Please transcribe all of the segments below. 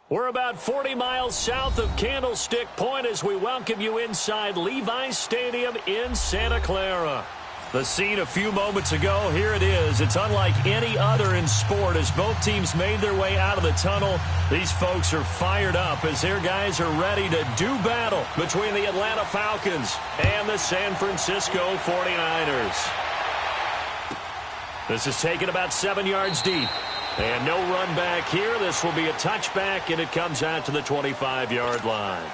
We're about 40 miles south of Candlestick Point as we welcome you inside Levi's Stadium in Santa Clara. The scene a few moments ago, here it is. It's unlike any other in sport as both teams made their way out of the tunnel. These folks are fired up as their guys are ready to do battle between the Atlanta Falcons and the San Francisco 49ers. This is taken about 7 yards deep. And no run back here. This will be a touchback, and it comes out to the 25-yard line.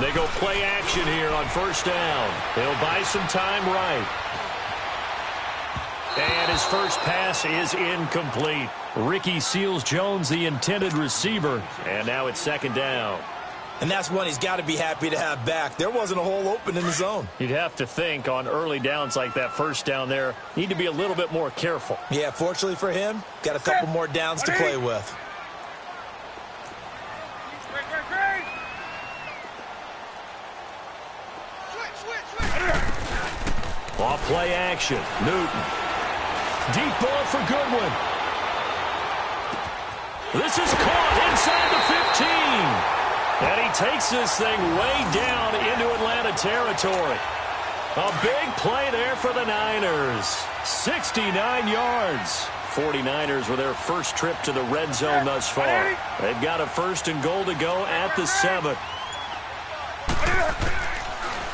They go play action here on first down. They'll buy some time right. And his first pass is incomplete. Ricky Seals-Jones, the intended receiver. And now it's second down. And that's one he's got to be happy to have back. There wasn't a hole open in the zone. You'd have to think on early downs like that first down there, need to be a little bit more careful. Yeah, fortunately for him, got a couple more downs to play with. Off play action. Newton. Deep ball for Goodwin. This is caught inside the 15. And he takes this thing way down into Atlanta territory. A big play there for the Niners. 69 yards. 49ers with their first trip to the red zone thus far. They've got a first and goal to go at the 7.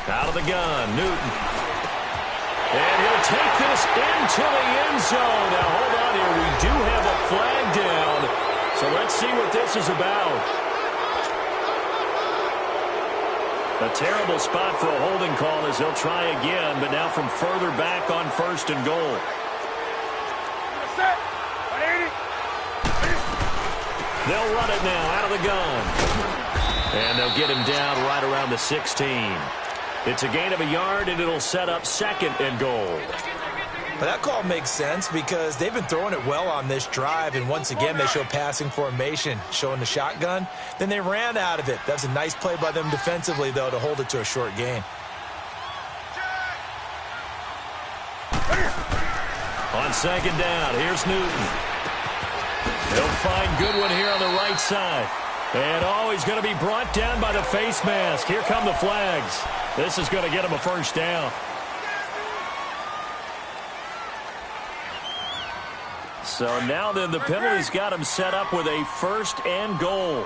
Out of the gun, Newton. And he'll take this into the end zone. Now, hold on here. We do have a flag down. So let's see what this is about. A terrible spot for a holding call as they'll try again, but now from further back on first and goal. They'll run it now out of the gun. And they'll get him down right around the 16. It's a gain of a yard, and it'll set up second and goal. But that call makes sense because they've been throwing it well on this drive, and once again they show passing formation, showing the shotgun. Then they ran out of it. That's a nice play by them defensively, though, to hold it to a short gain. On second down, here's Newton. He'll find Goodwin here on the right side. And he's going to be brought down by the face mask. Here come the flags. This is going to get him a first down. So now then the penalty's got him set up with a first and goal.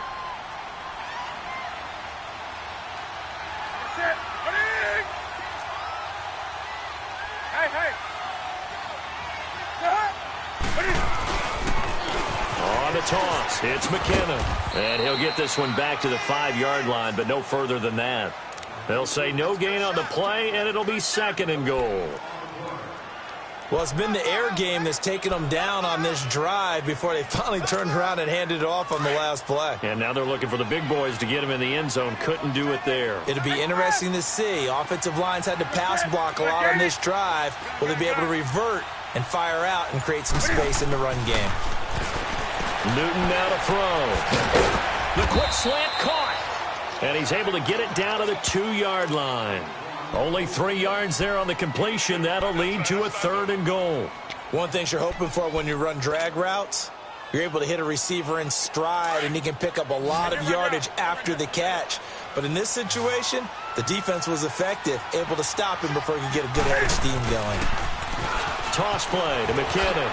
On the toss, it's McKinnon. And he'll get this one back to the 5-yard line, but no further than that. They'll say no gain on the play, and it'll be second and goal. Well, it's been the air game that's taken them down on this drive before they finally turned around and handed it off on the last play. And now they're looking for the big boys to get him in the end zone. Couldn't do it there. It'll be interesting to see. Offensive lines had to pass block a lot on this drive. Will they be able to revert and fire out and create some space in the run game? Newton now to throw. The quick slant caught. And he's able to get it down to the 2-yard line. Only 3 yards there on the completion. That'll lead to a third and goal. One thing you're hoping for when you run drag routes, you're able to hit a receiver in stride, and he can pick up a lot of yardage after the catch. But in this situation, the defense was effective, able to stop him before he could get a good head of steam going. Toss play to McKinnon.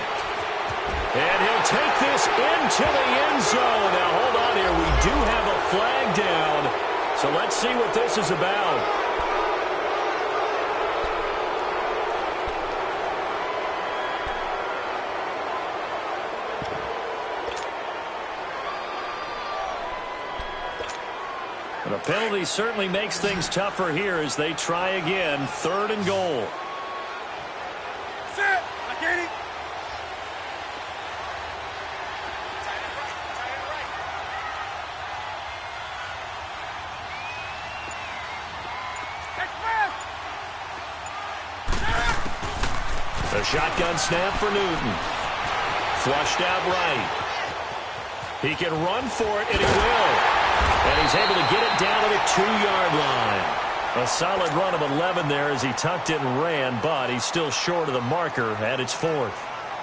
And he'll take this into the end zone. Now, hold on here. We do have a flag down. So let's see what this is about. The penalty certainly makes things tougher here as they try again. Third and goal. A shotgun snap for Newton. Flushed out right. He can run for it, and he will. And he's able to get it down to the 2-yard line. A solid run of 11 there as he tucked it and ran, but he's still short of the marker at its 4th.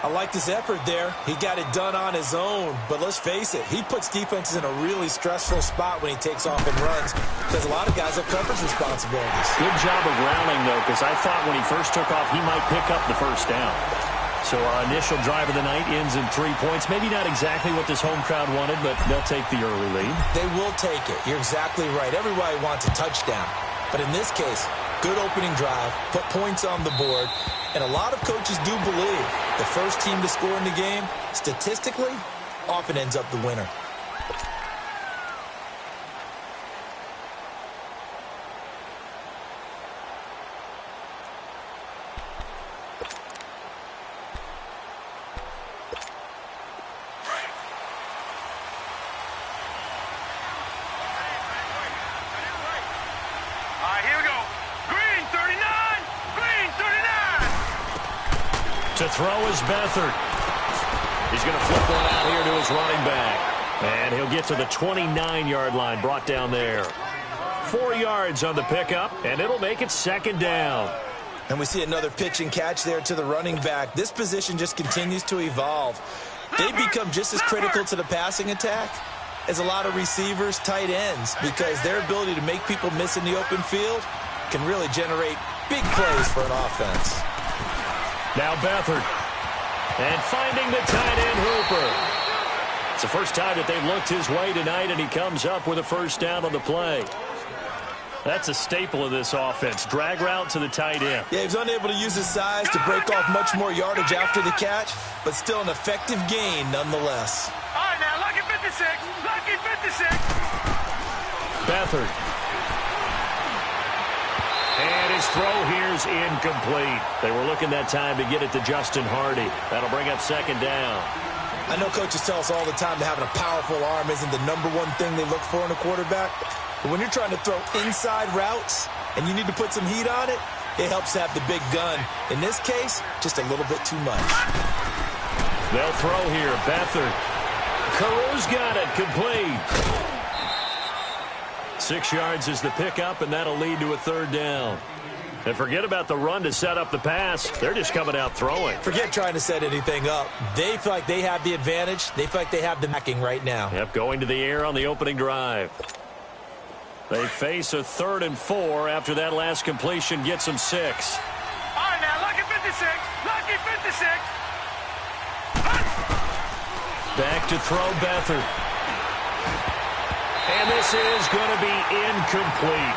I like this effort there. He got it done on his own. But let's face it, he puts defenses in a really stressful spot when he takes off and runs because a lot of guys have coverage responsibilities. Good job of grounding, though, because I thought when he first took off, he might pick up the first down. So our initial drive of the night ends in 3 points. Maybe not exactly what this home crowd wanted, but they'll take the early lead. They will take it. You're exactly right. Everybody wants a touchdown. But in this case, good opening drive, put points on the board, and a lot of coaches do believe the first team to score in the game, statistically, often ends up the winner. To throw is Beathard. He's going to flip one out here to his running back. And he'll get to the 29-yard line, brought down there. 4 yards on the pickup, and it'll make it 2nd down. And we see another pitch and catch there to the running back. This position just continues to evolve. They become just as critical to the passing attack as a lot of receivers, tight ends, because their ability to make people miss in the open field can really generate big plays for an offense. Now Beathard. And finding the tight end Hooper. It's the first time that they've looked his way tonight, and he comes up with a first down on the play. That's a staple of this offense. Drag route to the tight end. Yeah, he was unable to use his size to break off much more yardage after the catch, but still an effective gain nonetheless. All right, now, lucky 56. Lucky 56. Beathard. And his throw here is incomplete. They were looking that time to get it to Justin Hardy. That'll bring up 2nd down. I know coaches tell us all the time that having a powerful arm isn't the #1 thing they look for in a quarterback. But when you're trying to throw inside routes and you need to put some heat on it, it helps to have the big gun. In this case, just a little bit too much. They'll throw here. Beathard. Caru's got it. Complete. 6 yards is the pickup, and that'll lead to a 3rd down. And forget about the run to set up the pass. They're just coming out throwing. Forget trying to set anything up. They feel like they have the advantage. They feel like they have the backing right now. Yep, going to the air on the opening drive. They face a 3rd and 4 after that last completion gets them 6. All right, now, lucky 56. Lucky 56. Back to throw Beathard. And this is going to be incomplete.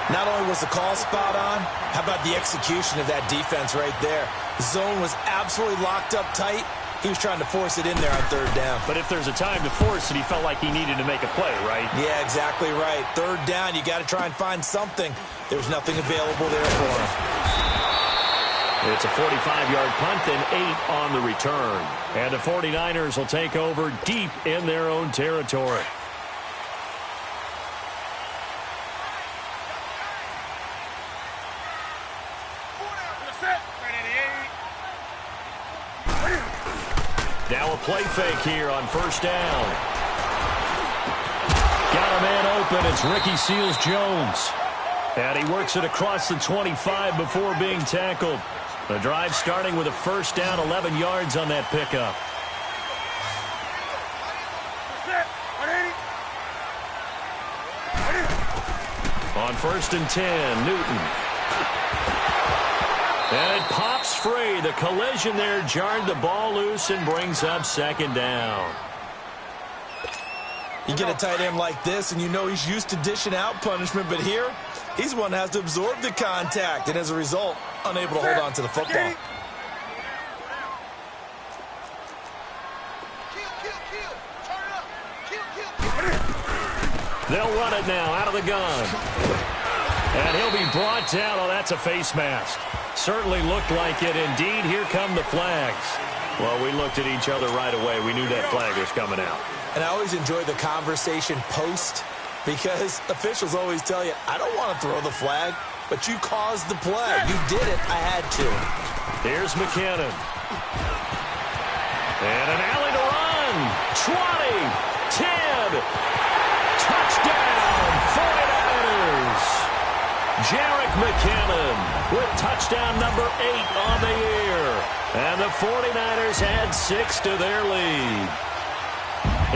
Not only was the call spot on, how about the execution of that defense right there? The zone was absolutely locked up tight. He was trying to force it in there on 3rd down. But if there's a time to force it, he felt like he needed to make a play, right? Yeah, exactly right. 3rd down, you got to try and find something. There's nothing available there for him. It's a 45-yard punt, then 8 on the return. And the 49ers will take over deep in their own territory. Now a play fake here on 1st down. Got a man open. It's Ricky Seals-Jones. And he works it across the 25 before being tackled. The drive starting with a 1st down, 11 yards on that pickup. On 1st and 10, Newton. And it pops free. The collision there jarred the ball loose and brings up 2nd down. You get a tight end like this, and you know he's used to dishing out punishment, but here, he's one that has to absorb the contact, and as a result, unable to hold on to the football. They'll run it now out of the gun. And he'll be brought down. Oh, that's a face mask. Certainly looked like it. Indeed, here come the flags. Well, we looked at each other right away. We knew that flag was coming out. And I always enjoy the conversation post because officials always tell you, I don't want to throw the flag, but you caused the play. You did it. I had to. Here's McKinnon. And an alley to run. 20. Jerick McKinnon with touchdown number 8 on the year. And the 49ers add 6 to their lead.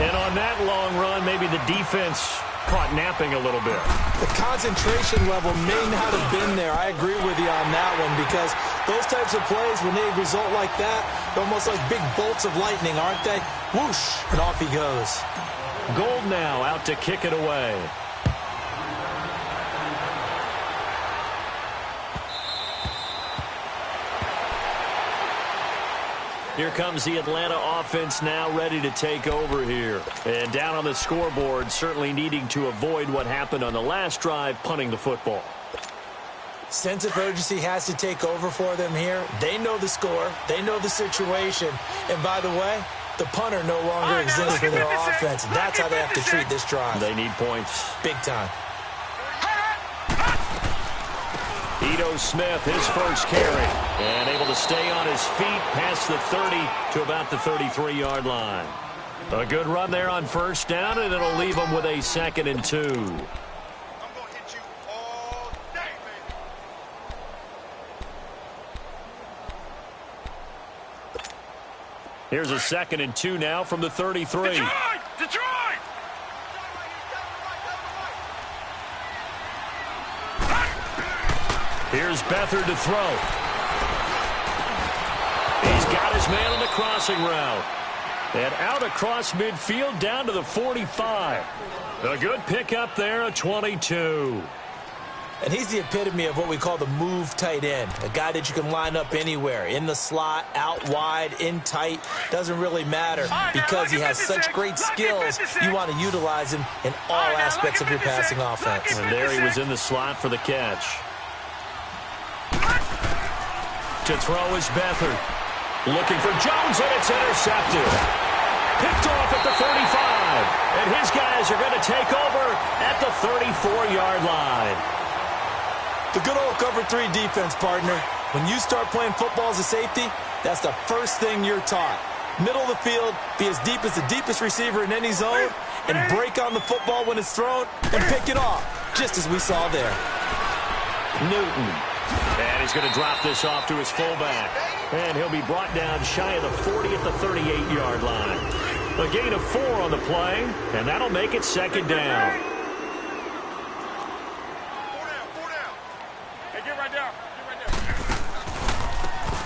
And on that long run, maybe the defense caught napping a little bit. The concentration level may not have been there. I agree with you on that one, because those types of plays, when they result like that, they're almost like big bolts of lightning, aren't they? Whoosh, and off he goes. Gold now out to kick it away. Here comes the Atlanta offense now ready to take over here. And down on the scoreboard, certainly needing to avoid what happened on the last drive, punting the football. Sense of urgency has to take over for them here. They know the score. They know the situation. And by the way, the punter no longer exists for their offense. That's how they have to treat this drive. They need points. Big time. Ito Smith, his first carry, and able to stay on his feet past the 30 to about the 33-yard line. A good run there on first down, and it'll leave them with a 2nd and 2. I'm going to hit you all day, baby. Here's a 2nd and 2 now from the 33. Detroit! Detroit! Here's Beathard to throw. He's got his man on the crossing route. And out across midfield down to the 45. A good pickup there, a 22. And he's the epitome of what we call the move tight end. A guy that you can line up anywhere. In the slot, out wide, in tight. Doesn't really matter because he has such great skills. You want to utilize him in all aspects of your passing offense. And there he was in the slot for the catch. To throw is Beathard. Looking for Jones, and it's intercepted. Picked off at the 35. And his guys are going to take over at the 34-yard line. The good old cover 3 defense, partner. When you start playing football as a safety, that's the first thing you're taught. Middle of the field, be as deep as the deepest receiver in any zone, and break on the football when it's thrown, and pick it off, just as we saw there. Newton. And he's going to drop this off to his fullback. And he'll be brought down shy of the 40 at the 38-yard line. A gain of 4 on the play, and that'll make it 2nd down. 4 down. Hey, get right down.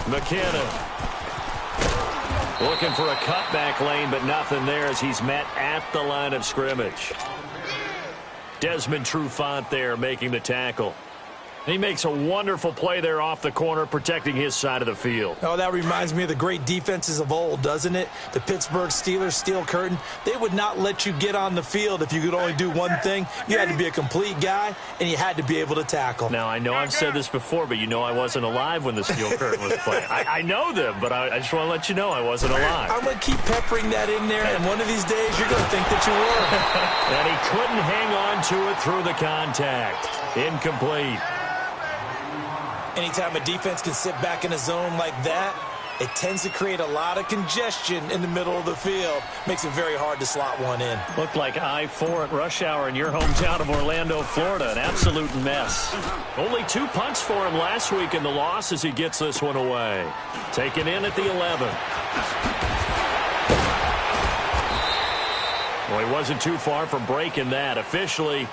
McKinnon. Looking for a cutback lane, but nothing there as he's met at the line of scrimmage. Desmond Trufant there making the tackle. He makes a wonderful play there off the corner, protecting his side of the field. Oh, that reminds me of the great defenses of old, doesn't it? The Pittsburgh Steelers steel curtain. They would not let you get on the field if you could only do one thing. You had to be a complete guy, and you had to be able to tackle. Now, I know I've said this before, but you know I wasn't alive when the steel curtain was playing. I know them, but I just want to let you know I wasn't alive. I'm going to keep peppering that in there, and one of these days you're going to think that you were. And he couldn't hang on to it through the contact. Incomplete. Anytime a defense can sit back in a zone like that, it tends to create a lot of congestion in the middle of the field. Makes it very hard to slot one in. Looked like I-4 at rush hour in your hometown of Orlando, Florida. An absolute mess. Only 2 punts for him last week in the loss as he gets this one away. Taken in at the 11. Well, he wasn't too far from breaking that. Officially,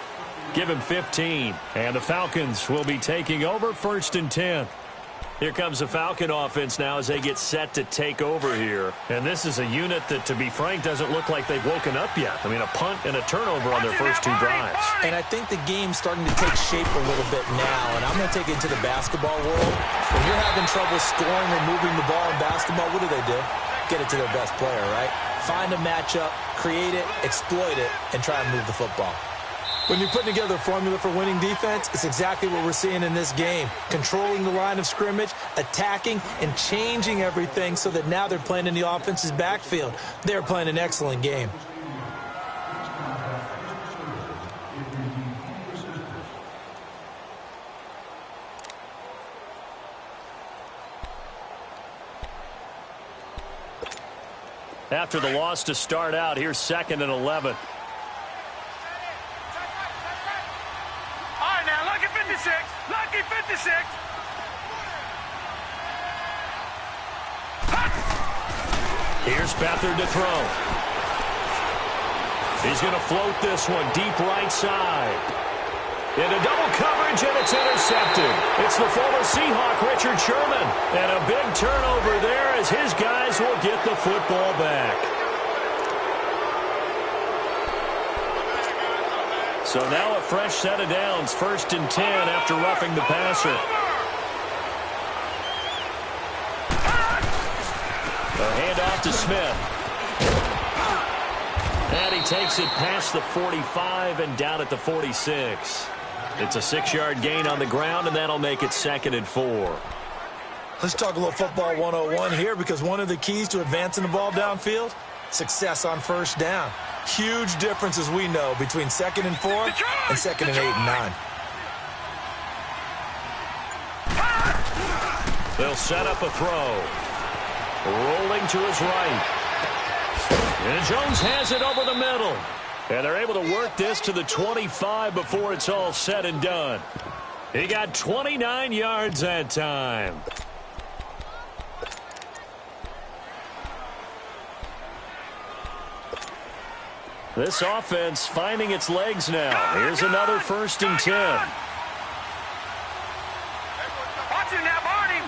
give him 15. And the Falcons will be taking over 1st and 10. Here comes the Falcon offense now as they get set to take over here. And this is a unit that, to be frank, doesn't look like they've woken up yet. I mean, a punt and a turnover on their first 2 drives. And I think the game's starting to take shape a little bit now. And I'm going to take it to the basketball world. When you're having trouble scoring or moving the ball in basketball, what do? Get it to their best player, right? Find a matchup, create it, exploit it, and try and move the football. When you're putting together a formula for winning defense, it's exactly what we're seeing in this game. Controlling the line of scrimmage, attacking, and changing everything so that now they're playing in the offense's backfield. They're playing an excellent game. After the loss to start out, here's 2nd and 11. All right, now, look at 56. 56. Here's Beathard to throw. He's going to float this one deep right side. Into double coverage, and it's intercepted. It's the former Seahawk, Richard Sherman. And a big turnover there as his guys will get the football back. So now a fresh set of downs, 1st and 10 after roughing the passer. A handoff to Smith. And he takes it past the 45 and down at the 46. It's a 6-yard gain on the ground, and that'll make it 2nd and 4. Let's talk a little football 101 here, because one of the keys to advancing the ball downfield, success on 1st down. Huge difference, as we know, between 2nd and 4 and 2nd and 8 and 9. They'll set up a throw. Rolling to his right. And Jones has it over the middle. And they're able to work this to the 25 before it's all said and done. He got 29 yards that time. This offense finding its legs now. Here's another 1st and 10. Watch it now, Barney.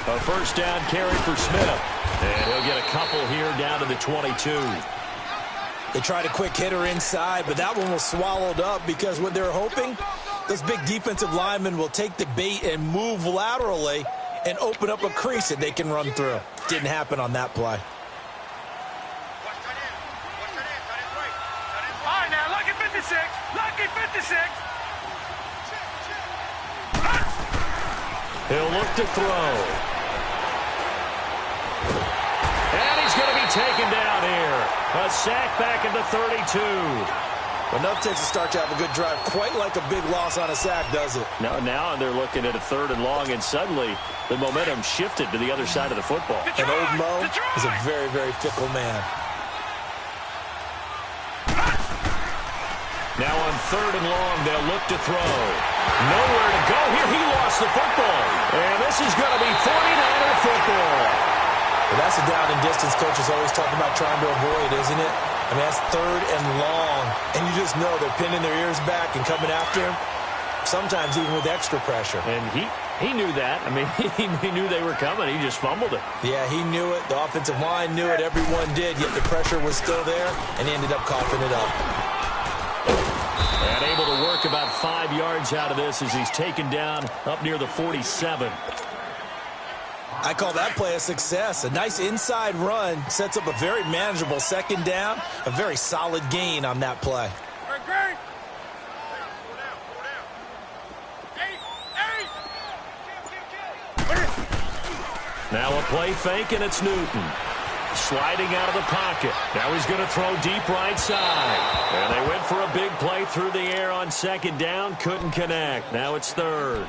A 1st down carry for Smith. And he'll get a couple here down to the 22. They tried a quick hitter inside, but that one was swallowed up because what they're hoping, those big defensive linemen will take the bait and move laterally and open up a crease that they can run through. Didn't happen on that play. All right, now, lucky 56. Lucky 56. He'll look to throw. And he's going to be taken down here. A sack back at the 32. Enough takes to start to have a good drive. Quite like a big loss on a sack, does it? Now they're looking at a 3rd and long, and suddenly the momentum shifted to the other side of the football. And old Mo is a very, very fickle man. Now on 3rd and long, they'll look to throw. Nowhere to go here. He lost the football. And this is going to be 49er football. Well, that's a down and distance coach is always talking about trying to avoid, isn't it? I mean, that's 3rd and long. And you just know they're pinning their ears back and coming after him, sometimes even with extra pressure. And he knew that. I mean, he knew they were coming. He just fumbled it. Yeah, he knew it. The offensive line knew it. Everyone did, yet the pressure was still there, and he ended up coughing it up. And able to work about 5 yards out of this as he's taken down up near the 47. I call that play a success. A nice inside run sets up a very manageable 2nd down. A very solid gain on that play. Now a play fake, and it's Newton. Sliding out of the pocket. Now he's going to throw deep right side. And they went for a big play through the air on 2nd down. Couldn't connect. Now it's 3rd.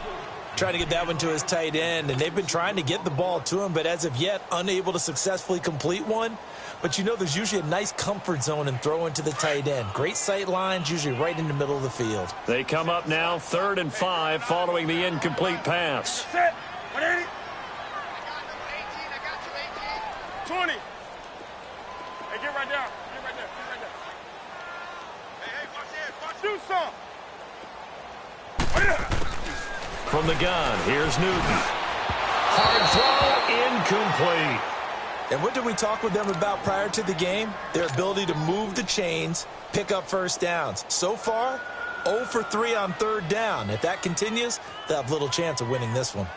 Trying to get that one to his tight end, and they've been trying to get the ball to him, but as of yet, unable to successfully complete one. But you know there's usually a nice comfort zone in throwing to the tight end. Great sight lines, usually right in the middle of the field. They come up now 3rd and 5 following the incomplete pass. Set. 180. 20. Hey, get right there. Get right there. Get right there. Hey, watch this. Watch. Do some. From the gun, here's Newton. Hard throw, incomplete. And what did we talk with them about prior to the game? Their ability to move the chains, pick up 1st downs. So far, 0 for 3 on 3rd down. If that continues, they'll have little chance of winning this one.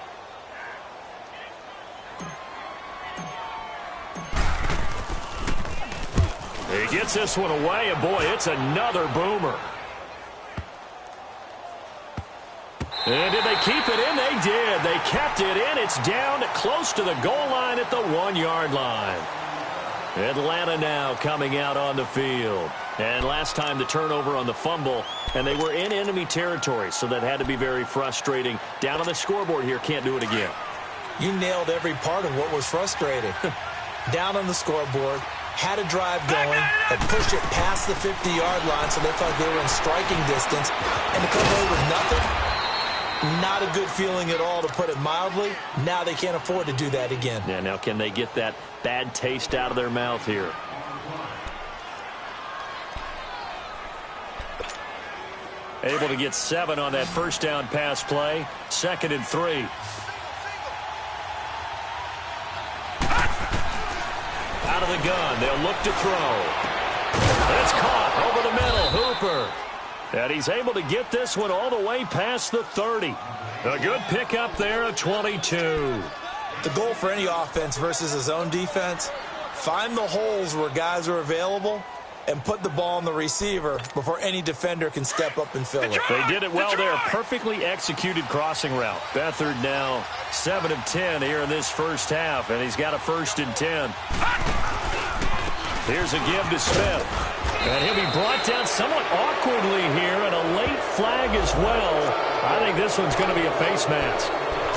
He gets this one away, and boy, it's another boomer. And did they keep it in? They did. They kept it in. It's down close to the goal line at the 1-yard line. Atlanta now coming out on the field. And last time the turnover on the fumble, and they were in enemy territory, so that had to be very frustrating. Down on the scoreboard here, can't do it again. You nailed every part of what was frustrating. Down on the scoreboard, had a drive going, and pushed it past the 50-yard line, so they thought they were in striking distance. And to come away with nothing, Not a good feeling at all, to put it mildly. Now they can't afford to do that again. Yeah, now can they get that bad taste out of their mouth here? Able to get 7 on that first down pass play. 2nd and 3. Out of the gun. They'll look to throw. It's caught over the middle. Hooper. And he's able to get this one all the way past the 30. A good pickup there of 22. The goal for any offense versus his own defense, find the holes where guys are available and put the ball on the receiver before any defender can step up and fill it. They did it well there. Perfectly executed crossing route. Beathard now 7 of 10 here in this first half, and he's got a 1st and 10. Here's a give to Smith. And he'll be brought down somewhat awkwardly here, and a late flag as well. I think this one's going to be a face mask.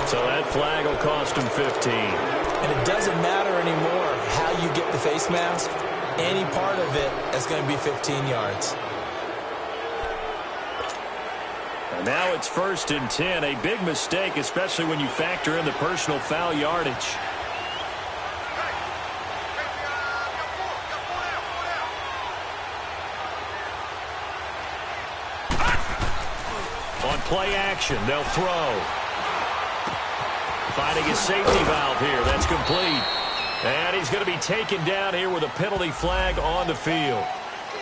So that flag will cost him 15. And it doesn't matter anymore how you get the face mask. Any part of it is going to be 15 yards. And now it's 1st and 10. A big mistake, especially when you factor in the personal foul yardage. On play action, they'll throw. Finding his safety valve here. That's complete. And he's going to be taken down here with a penalty flag on the field.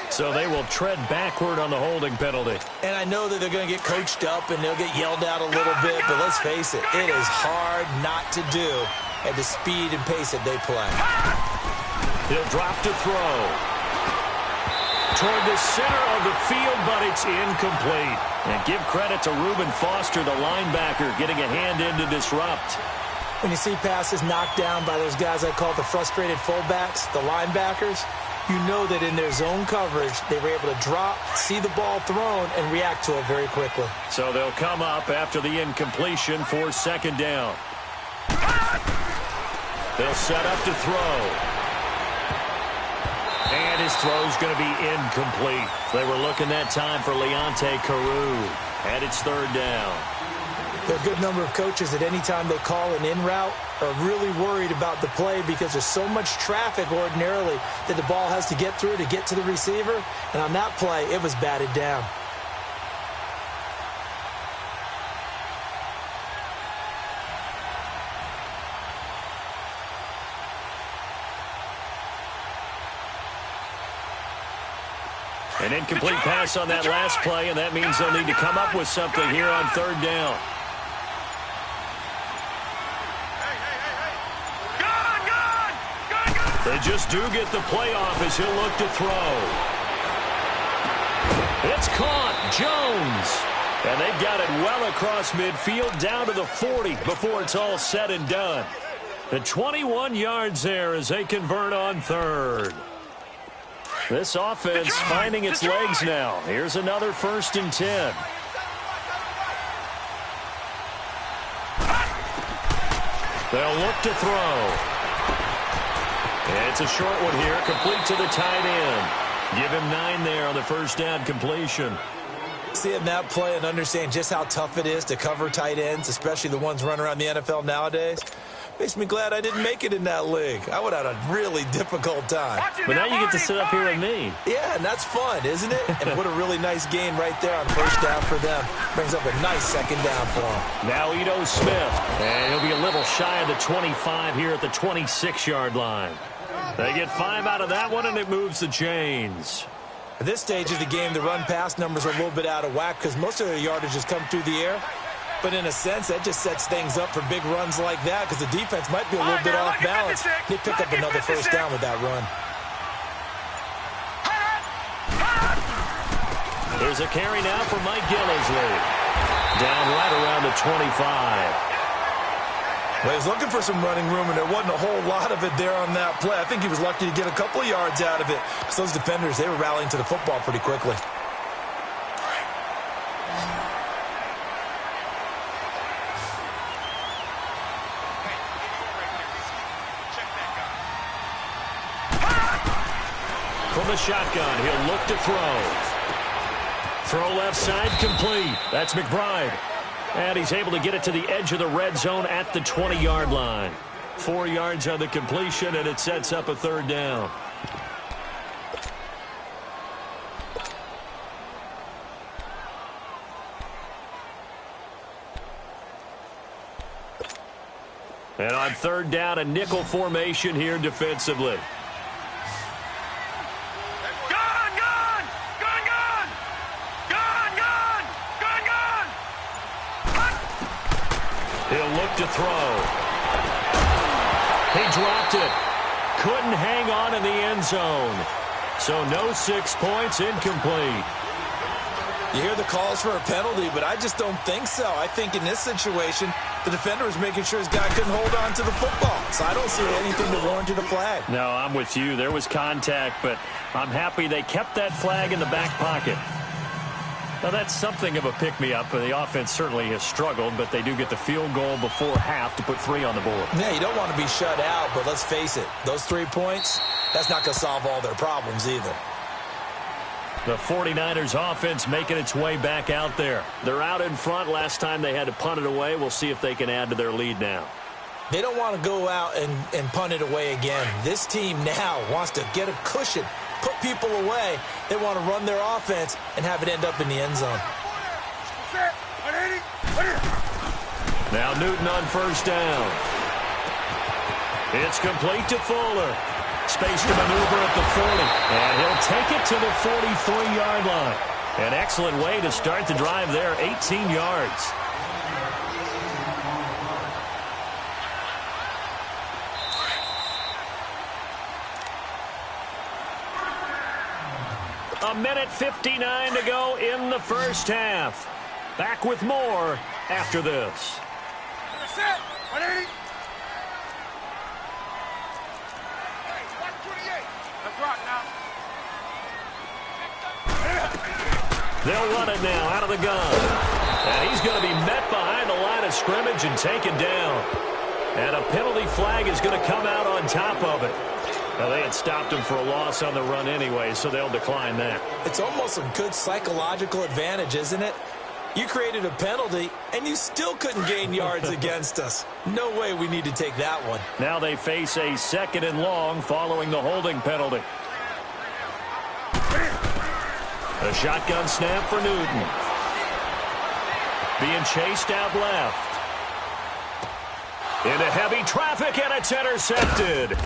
So they will tread backward on the holding penalty. And I know that they're going to get coached up and they'll get yelled at a little bit, but let's face it, it is hard not to do at the speed and pace that they play. He'll drop to throw. Toward the center of the field, but it's incomplete. And give credit to Reuben Foster, the linebacker, getting a hand in to disrupt. When you see passes knocked down by those guys I call the frustrated fullbacks, the linebackers, you know that in their zone coverage, they were able to drop, see the ball thrown, and react to it very quickly. So they'll come up after the incompletion for 2nd down. They'll set up to throw. And his throw's going to be incomplete. They were looking that time for Leonte Carew. And it's 3rd down. There are a good number of coaches that any time they call an in route are really worried about the play because there's so much traffic ordinarily that the ball has to get through to get to the receiver. And on that play, it was batted down. An incomplete pass on that last play, and that means they'll need to come up with something here on 3rd down. They just do get the playoff as he'll look to throw. It's caught. Jones. And they've got it well across midfield down to the 40 before it's all said and done. The 21 yards there as they convert on 3rd. This offense finding its legs now. Here's another 1st and 10. They'll look to throw. It's a short one here, complete to the tight end. Give him 9 there on the 1st down completion. Seeing that play and understand just how tough it is to cover tight ends, especially the ones running around the NFL nowadays, makes me glad I didn't make it in that league. I would have had a really difficult time. But now you get to sit up here with me. Yeah, and that's fun, isn't it? And what a really nice gain right there on 1st down for them. Brings up a nice 2nd down for them. Now Ito Smith. And he'll be a little shy of the 25 here at the 26-yard line. They get 5 out of that one, and it moves the chains. At this stage of the game, the run-pass numbers are a little bit out of whack because most of their yardage has come through the air. But in a sense, that just sets things up for big runs like that because the defense might be a little bit off balance. They pick up another 1st down with that run. There's a carry now for Mike Gillisley. Down right around the 25. Well, he was looking for some running room, and there wasn't a whole lot of it there on that play. I think he was lucky to get a couple of yards out of it. So those defenders, they were rallying to the football pretty quickly. From the shotgun, he'll look to throw. Throw left side, complete. That's McBride. And he's able to get it to the edge of the red zone at the 20-yard line. 4 yards on the completion, and it sets up a third down. And on third down, a nickel formation here defensively. Gun, gun! Gun, gun! Gun, gun! Gun, gun! He'll look to throw. He dropped it. Couldn't hang on in the end zone. So no 6 points, incomplete. You hear the calls for a penalty, but I just don't think so. I think in this situation, the defender was making sure his guy couldn't hold on to the football. So I don't see anything that warranted a flag. No, I'm with you. There was contact, but I'm happy they kept that flag in the back pocket. Now, that's something of a pick-me-up. The offense certainly has struggled, but they do get the field goal before half to put 3 on the board. Yeah, you don't want to be shut out, but let's face it. Those 3 points, that's not going to solve all their problems either. The 49ers offense making its way back out there. They're out in front. Last time they had to punt it away. We'll see if they can add to their lead now. They don't want to go out and punt it away again. This team now wants to get a cushion, put people away. They want to run their offense and have it end up in the end zone. Now Newton on first down. It's complete to Fuller. Space to maneuver at the 40. And he'll take it to the 43-yard line. An excellent way to start the drive there, 18 yards. A minute 59 to go in the first half. Back with more after this. They'll run it now out of the gun. And he's going to be met behind the line of scrimmage and taken down. And a penalty flag is going to come out on top of it. Now, they had stopped him for a loss on the run anyway, so they'll decline that. It's almost a good psychological advantage, isn't it? You created a penalty, and you still couldn't gain yards against us. No way we need to take that one. Now they face a 2nd and long following the holding penalty. A shotgun snap for Newton. Being chased out left. Into heavy traffic, and it's intercepted.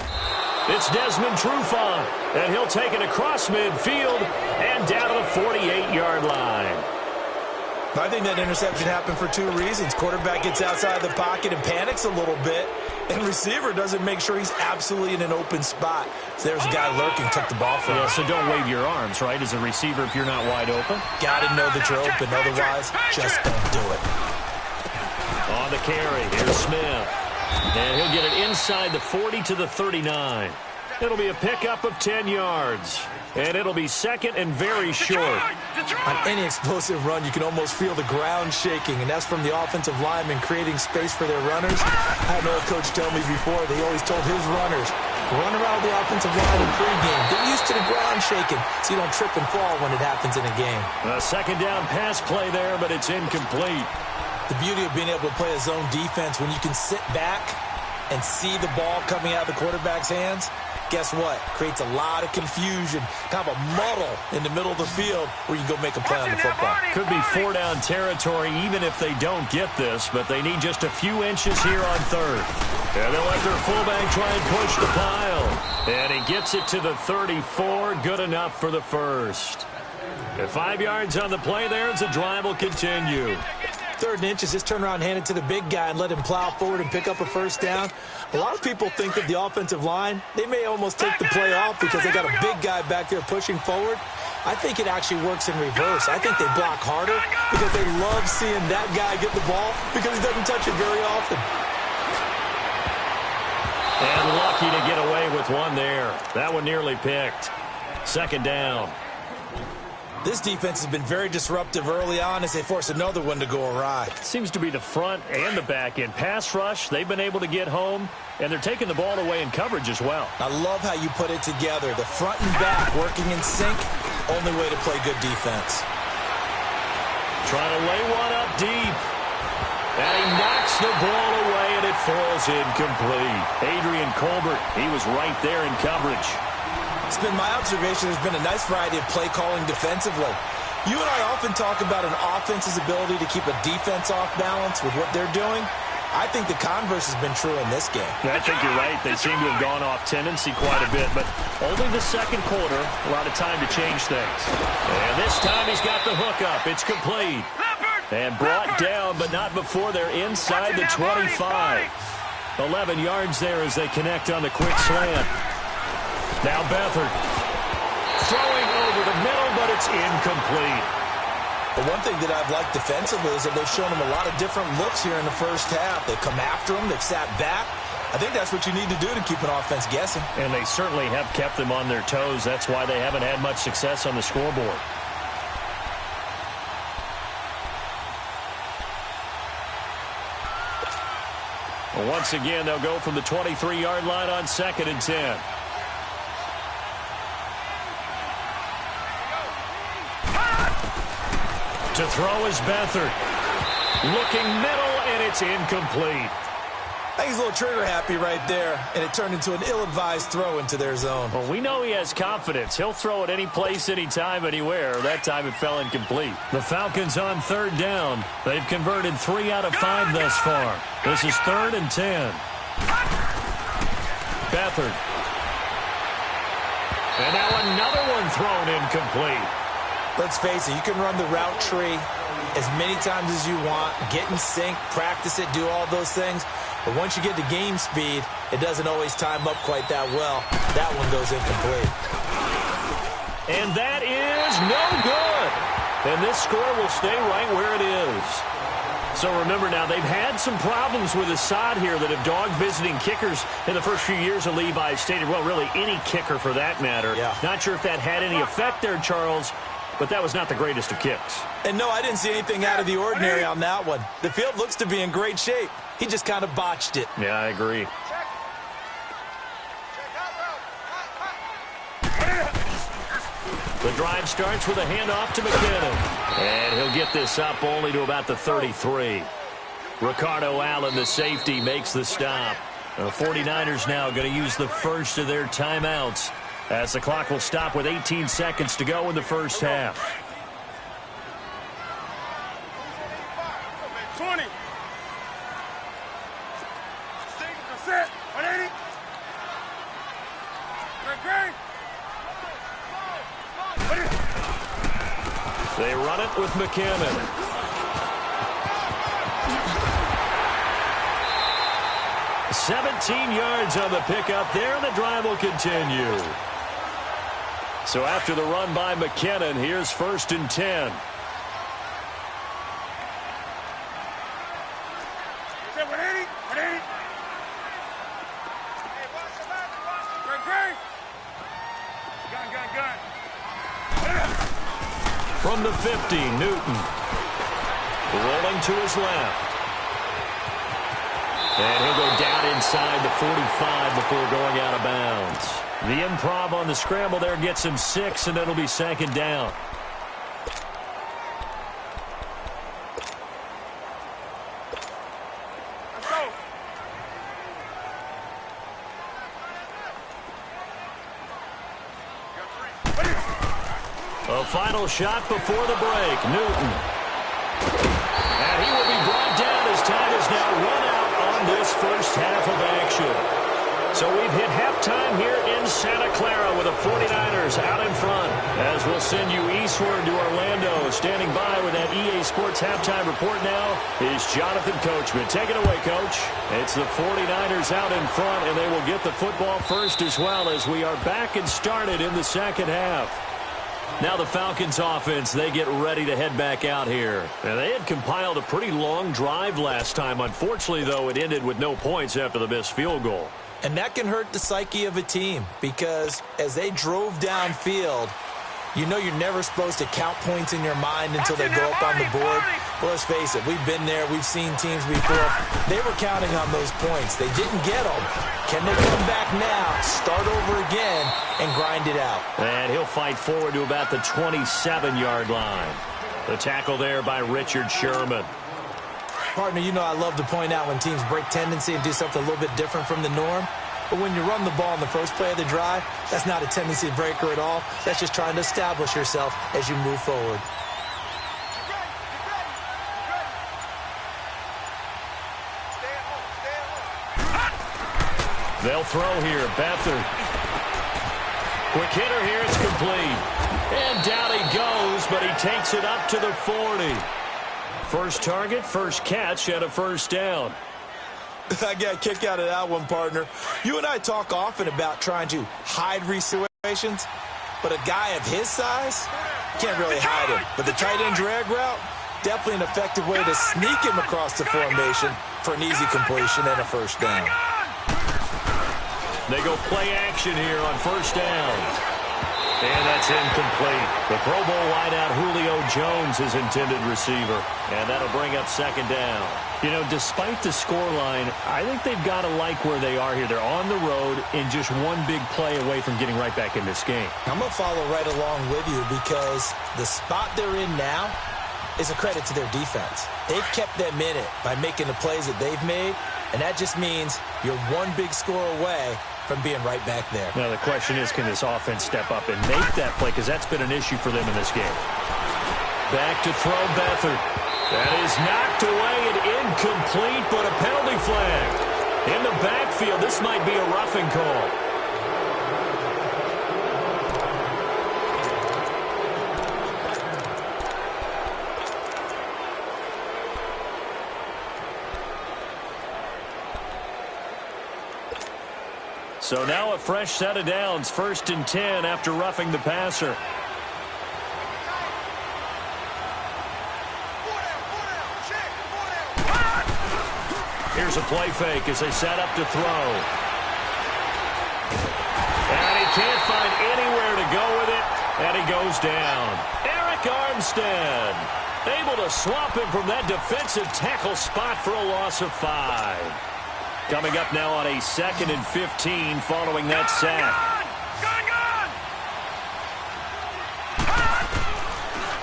It's Desmond Trufant, and he'll take it across midfield and down to the 48-yard line. I think that interception happened for 2 reasons. Quarterback gets outside the pocket and panics a little bit, and receiver doesn't make sure he's absolutely in an open spot. So there's a guy lurking, took the ball from him. So don't wave your arms, right, as a receiver if you're not wide open. Got to know that you're open. Otherwise, just don't do it. On the carry, here's Smith. And he'll get it inside the 40 to the 39. It'll be a pickup of 10 yards. And it'll be 2nd and very short. On any explosive run, you can almost feel the ground shaking, and that's from the offensive linemen creating space for their runners. I had an old coach tell me before, they always told his runners, run around the offensive line in pregame. Get used to the ground shaking so you don't trip and fall when it happens in a game. A 2nd down pass play there, but it's incomplete. The beauty of being able to play a zone defense when you can sit back and see the ball coming out of the quarterback's hands, guess what? Creates a lot of confusion, kind of a muddle in the middle of the field where you can go make a play on the football. Could be 4-down territory even if they don't get this, but they need just a few inches here on 3rd. And they'll let their fullback try and push the pile. And he gets it to the 34, good enough for the first. At 5 yards on the play there, as the drive will continue. 3rd and inches, just turn around and hand it to the big guy and let him plow forward and pick up a first down. A lot of people think that the offensive line, they may almost take the play off because they got a big guy back there pushing forward. I think it actually works in reverse. I think they block harder because they love seeing that guy get the ball because he doesn't touch it very often. And lucky to get away with one there. That one nearly picked. 2nd down. This defense has been very disruptive early on as they force another one to go awry. Seems to be the front and the back end. Pass rush, they've been able to get home, and they're taking the ball away in coverage as well. I love how you put it together. The front and back working in sync, only way to play good defense. Trying to lay one up deep. And he knocks the ball away, and it falls incomplete. Adrian Colbert, he was right there in coverage. It's been my observation there's been a nice variety of play calling defensively. You and I often talk about an offense's ability to keep a defense off balance with what they're doing. I think the converse has been true in this game. I think you're right. They seem to have gone off tendency quite a bit, but only the second quarter, a lot of time to change things. And this time he's got the hook up. It's complete. And brought down, but not before they're inside the 25. 11 yards there as they connect on the quick slant. Now Beathard throwing over the middle, but it's incomplete. The one thing that I've liked defensively is that they've shown them a lot of different looks here in the first half. They've come after them. They've sat back. I think that's what you need to do to keep an offense guessing. And they certainly have kept them on their toes. That's why they haven't had much success on the scoreboard. Well, once again, they'll go from the 23-yard line on 2nd and 10. To throw is Beathard. Looking middle, and it's incomplete. I think he's a little trigger happy right there, and it turned into an ill-advised throw into their zone. Well, we know he has confidence. He'll throw it any place, anytime, anywhere. That time it fell incomplete. The Falcons on 3rd down. They've converted 3 out of 5 thus far. This is 3rd and 10. Beathard. And now another one thrown incomplete. Let's face it, you can run the route tree as many times as you want, get in sync, practice it, do all those things. But once you get to game speed, it doesn't always time up quite that well. That one goes incomplete. And that is no good. And this score will stay right where it is. So remember now, they've had some problems with Assad here that have dogged visiting kickers in the first few years of Levi Stadium. Well, really any kicker for that matter. Yeah. Not sure if that had any effect there, Charles, but that was not the greatest of kicks. And no, I didn't see anything out of the ordinary on that one. The field looks to be in great shape. He just kind of botched it. Yeah, I agree. The drive starts with a handoff to McKinnon. And he'll get this up only to about the 33. Ricardo Allen, the safety, makes the stop. The 49ers now going to use the first of their timeouts as the clock will stop with 18 seconds to go in the first half. 20. 180. They run it with McKinnon. $17 yards on the pickup there, and the drive will continue. So after the run by McKinnon, here's 1st and 10. From the 50, Newton. Rolling to his left. And he'll go down inside the 45 before going out of bounds. The improv on the scramble there gets him 6, and it'll be 2nd down. A final shot before the break. Newton. And he will be brought down as time is now run out on this first half of action. So we've hit halftime here in Santa Clara with the 49ers out in front. As we'll send you eastward to Orlando. Standing by with that EA Sports halftime report now is Jonathan Coachman. Take it away, Coach. It's the 49ers out in front, and they will get the football first as well as we are back and started in the second half. Now the Falcons offense, they get ready to head back out here. And they had compiled a pretty long drive last time. Unfortunately, though, it ended with no points after the missed field goal. And that can hurt the psyche of a team because as they drove downfield, you know you're never supposed to count points in your mind until they go up on the board. Well, let's face it, we've been there. We've seen teams before. They were counting on those points. They didn't get them. Can they come back now, start over again, and grind it out? And he'll fight forward to about the 27-yard line. The tackle there by Richard Sherman. Partner, you know I love to point out when teams break tendency and do something a little bit different from the norm. But when you run the ball in the first play of the drive, that's not a tendency breaker at all. That's just trying to establish yourself as you move forward. They'll throw here. Beathard. Quick hitter here. It's complete. And down he goes, but he takes it up to the 40. First target, first catch, and a first down. I got a kick out of that one, partner. You and I talk often about trying to hide situations, but a guy of his size can't really hide him. But the tight end drag route, definitely an effective way to sneak him across the formation for an easy completion and a first down. They go play action here on first down. And that's incomplete. The Pro Bowl wideout Julio Jones is intended receiver. And that'll bring up second down. You know, despite the scoreline, I think they've got to like where they are here. They're on the road and just one big play away from getting right back in this game. I'm going to follow right along with you because the spot they're in now is a credit to their defense. They've kept them in it by making the plays that they've made, and that just means you're one big score away from being right back there. Now, the question is, can this offense step up and make that play? Because that's been an issue for them in this game. Back to throw Beathard. That is knocked away and incomplete, but a penalty flag. In the backfield, this might be a roughing call. So now a fresh set of downs, 1st and 10 after roughing the passer. Here's a play fake as they set up to throw. And he can't find anywhere to go with it, and he goes down. Eric Armstead able to swap him from that defensive tackle spot for a loss of 5. Coming up now on a 2nd and 15 following that sack.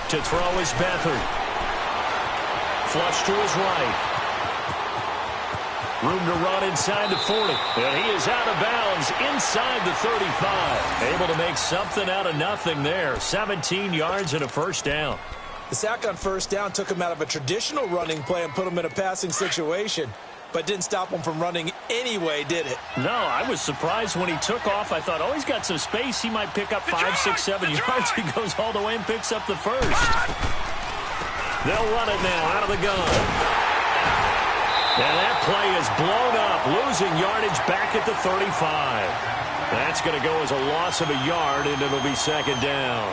To throw is Beathard. Flush to his right. Room to run inside the 40. And he is out of bounds inside the 35. Able to make something out of nothing there. 17 yards and a first down. The sack on first down took him out of a traditional running play and put him in a passing situation. But didn't stop him from running anyway, did it? No, I was surprised when he took off. I thought, oh, he's got some space. He might pick up 5, 6, 7 yards. He goes all the way and picks up the first. They'll run it now out of the gun. And that play is blown up, losing yardage back at the 35. That's going to go as a loss of a yard, and it'll be second down.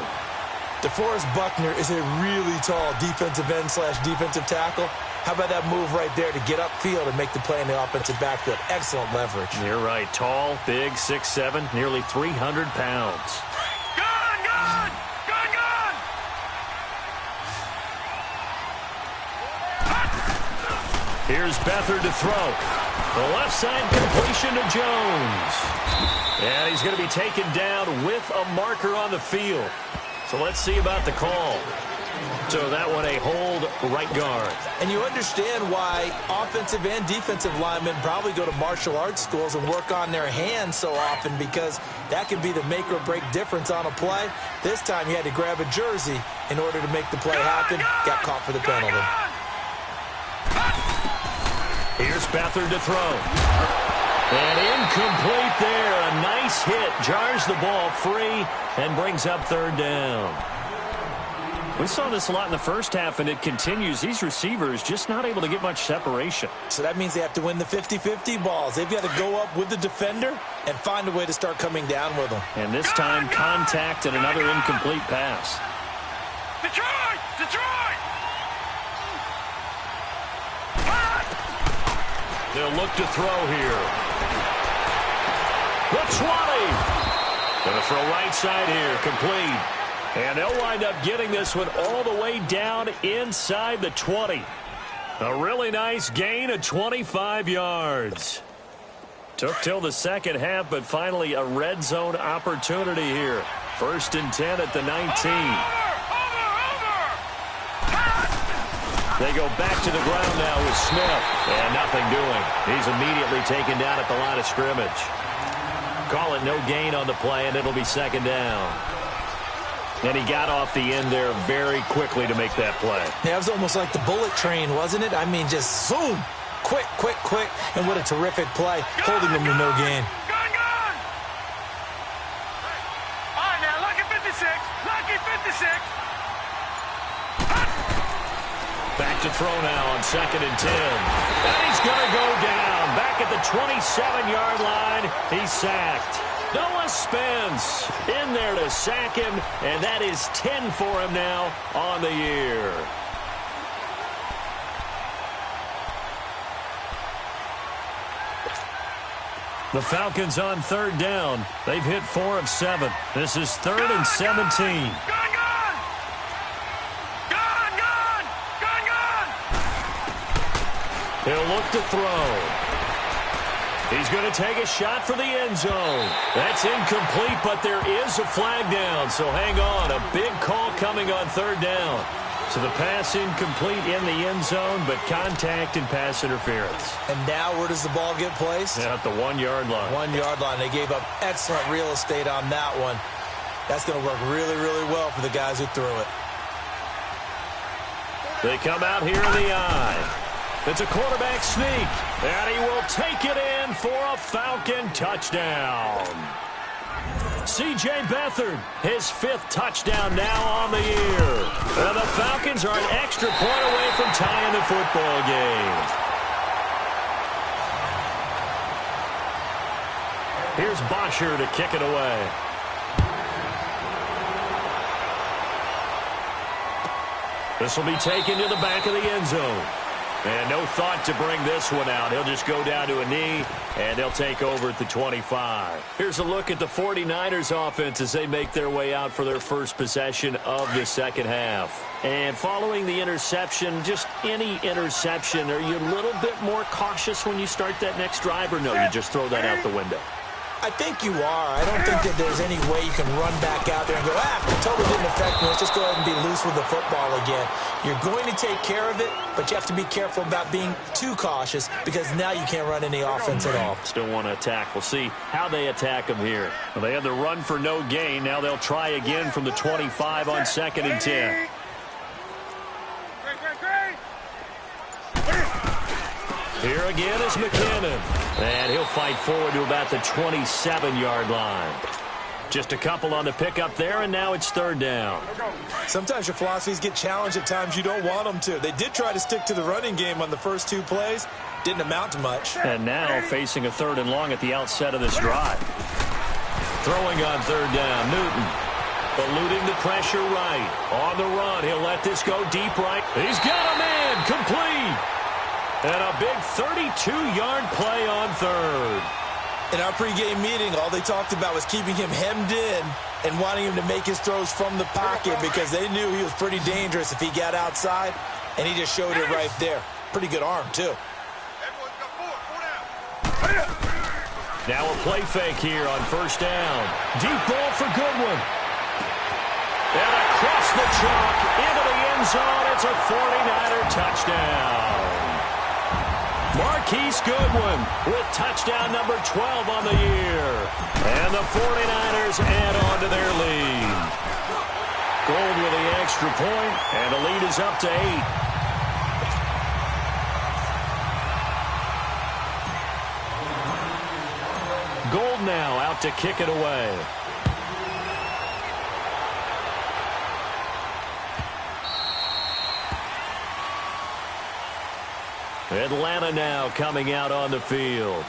DeForest Buckner is a really tall defensive end / defensive tackle. How about that move right there to get upfield and make the play in the offensive backfield? Excellent leverage. You're right. Tall, big, 6'7", nearly 300 pounds. Gun! Here's Beathard to throw. The left side completion to Jones. And he's going to be taken down with a marker on the field. So let's see about the call. So that one a hold right guard. And you understand why offensive and defensive linemen probably go to martial arts schools and work on their hands so often, because that can be the make or break difference on a play. This time he had to grab a jersey in order to make the play happen. Got caught for the penalty. Here's Beathard to throw. And incomplete there. A nice hit. Jars the ball free and brings up third down. We saw this a lot in the first half, and it continues. These receivers just not able to get much separation. So that means they have to win the 50-50 balls. They've got to go up with the defender and find a way to start coming down with them. And this time, contact and another incomplete pass. Detroit! They'll look to throw here. The 20. Going to throw right side here. Complete. And they'll wind up getting this one all the way down inside the 20. A really nice gain of 25 yards. Took till the second half, but finally a red zone opportunity here. 1st and 10 at the 19. They go back to the ground now with Smith. And nothing doing. He's immediately taken down at the line of scrimmage. Call it no gain on the play, and it'll be second down. And he got off the end there very quickly to make that play. Yeah, it was almost like the bullet train, wasn't it? I mean, just zoom. Quick, quick, quick. And what a terrific play, holding him to no gain. Gun! All right, now, lucky 56. Lucky 56. Back to throw now on 2nd and 10. And he's going to go down. Back at the 27-yard line. He's sacked. Noah Spence in there to sack him, and that is 10 for him now on the year. The Falcons on 3rd down. They've hit 4 of 7. This is 3rd and 17. He'll look to throw. He's going to take a shot for the end zone. That's incomplete, but there is a flag down, so hang on. A big call coming on 3rd down. So the pass incomplete in the end zone, but contact and pass interference. And now where does the ball get placed? At the 1-yard line. 1-yard line. They gave up excellent real estate on that one. That's going to work really, really well for the guys who threw it. They come out here in the eye. It's a quarterback sneak, and he will take it in for a Falcon touchdown. C.J. Beathard, his 5th touchdown now on the year. And the Falcons are an extra point away from tying the football game. Here's Bosher to kick it away. This will be taken to the back of the end zone. And no thought to bring this one out. He'll just go down to a knee, and they'll take over at the 25. Here's a look at the 49ers offense as they make their way out for their first possession of the second half. And following the interception, just any interception, are you a little bit more cautious when you start that next drive, or no, you just throw that out the window? I think you are. I don't think that there's any way you can run back out there and go, it totally didn't affect me. Let's just go ahead and be loose with the football again. You're going to take care of it, but you have to be careful about being too cautious because now you can't run any offense at all. Still want to attack. We'll see how they attack them here. Well, they had the run for no gain. Now they'll try again from the 25 on 2nd and 10. Here again is McKinnon. And he'll fight forward to about the 27-yard line. Just a couple on the pickup there, and now it's 3rd down. Sometimes your philosophies get challenged at times you don't want them to. They did try to stick to the running game on the first 2 plays. Didn't amount to much. And now facing a 3rd and long at the outset of this drive. Throwing on 3rd down, Newton. Eluding the pressure right. On the run, he'll let this go deep right. He's got a man, complete. And a big 32-yard play on 3rd. In our pregame meeting, all they talked about was keeping him hemmed in and wanting him to make his throws from the pocket because they knew he was pretty dangerous if he got outside, and he just showed it right there. Pretty good arm, too. Now a play fake here on 1st down. Deep ball for Goodwin. And across the chalk into the end zone, it's a 49er touchdown. Marquise Goodwin with touchdown number 12 on the year. And the 49ers add on to their lead. Gold with the extra point, and the lead is up to 8. Gold now out to kick it away. Atlanta now coming out on the field.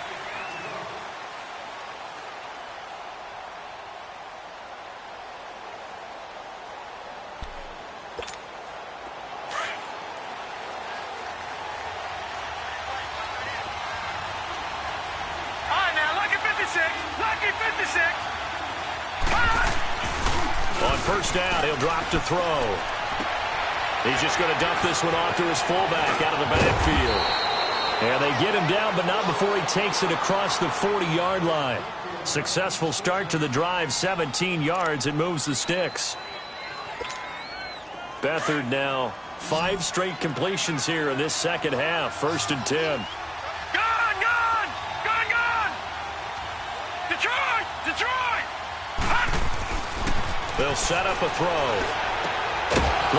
On 1st down, he'll drop to throw. He's just going to dump this one off to his fullback out of the backfield. And they get him down, but not before he takes it across the 40-yard line. Successful start to the drive, 17 yards, and moves the sticks. Beathard now 5 straight completions here in this second half. 1st and 10. Gone! Detroit! They'll set up a throw.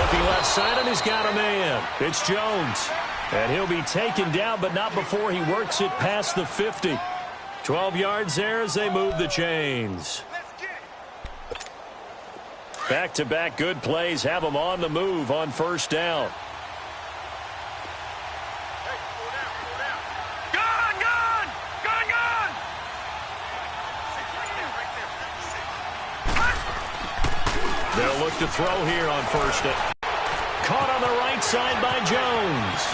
Looking left side, and he's got a man. It's Jones. And he'll be taken down, but not before he works it past the 50. 12 yards there as they move the chains. Back-to-back good plays have them on the move on 1st down. They'll look to throw here on 1st down. Caught on the right side by Jones.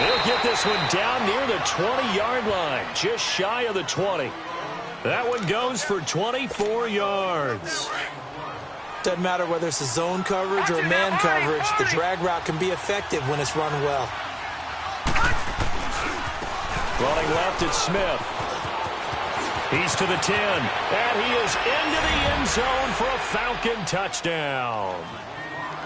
He'll get this one down near the 20-yard line, just shy of the 20. That one goes for 24 yards. Doesn't matter whether it's a zone coverage or man coverage, the drag route can be effective when it's run well. Running left, it's Smith. He's to the 10, and he is into the end zone for a Falcon touchdown.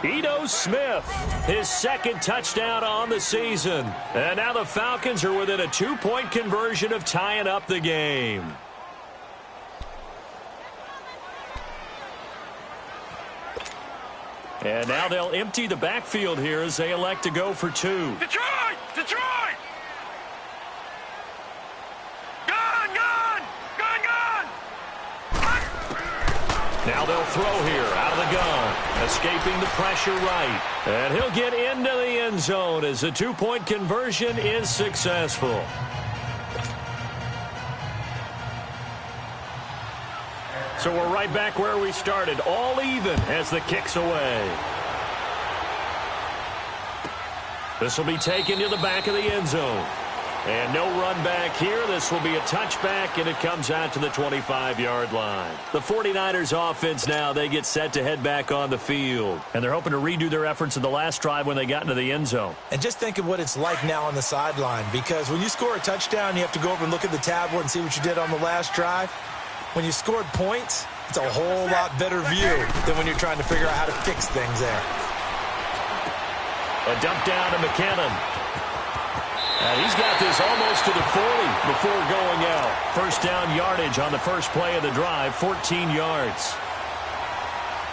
Ito Smith, his 2nd touchdown on the season. And now the Falcons are within a 2-point conversion of tying up the game. And now they'll empty the backfield here as they elect to go for 2. Detroit! Now they'll throw here out of the gun, escaping the pressure right. And he'll get into the end zone as the 2-point conversion is successful. So we're right back where we started, all even as the kick's away. This will be taken to the back of the end zone. And no run back here. This will be a touchback, and it comes out to the 25-yard line. The 49ers offense now, they get set to head back on the field. And they're hoping to redo their efforts in the last drive when they got into the end zone. And just think of what it's like now on the sideline, because when you score a touchdown, you have to go over and look at the tablet and see what you did on the last drive. When you scored points, it's a whole lot better view than when you're trying to figure out how to fix things there. A dump down to McKinnon. And he's got this almost to the 40 before going out. 1st down yardage on the first play of the drive, 14 yards.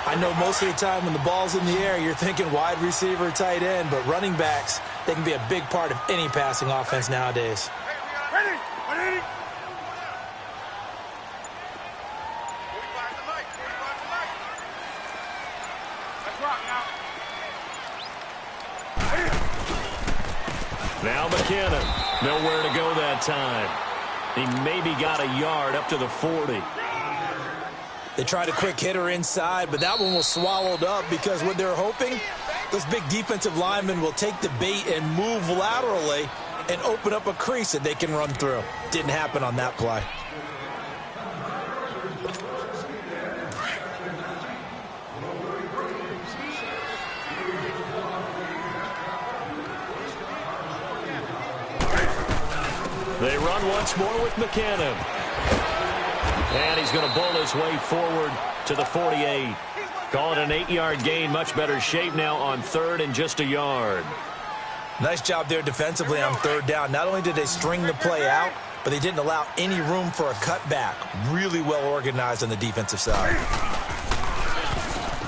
I know most of the time when the ball's in the air, you're thinking wide receiver, tight end, but running backs, they can be a big part of any passing offense nowadays. Ready! Let's rock now. Now McKinnon, nowhere to go that time. He maybe got a yard up to the 40. They tried a quick hitter inside, but that one was swallowed up because what they're hoping, those big defensive linemen will take the bait and move laterally and open up a crease that they can run through. Didn't happen on that play. They run once more with McKinnon. And he's going to bull his way forward to the 48. Call it an 8-yard gain. Much better shape now on 3rd and just a yard. Nice job there defensively on 3rd down. Not only did they string the play out, but they didn't allow any room for a cutback. Really well organized on the defensive side.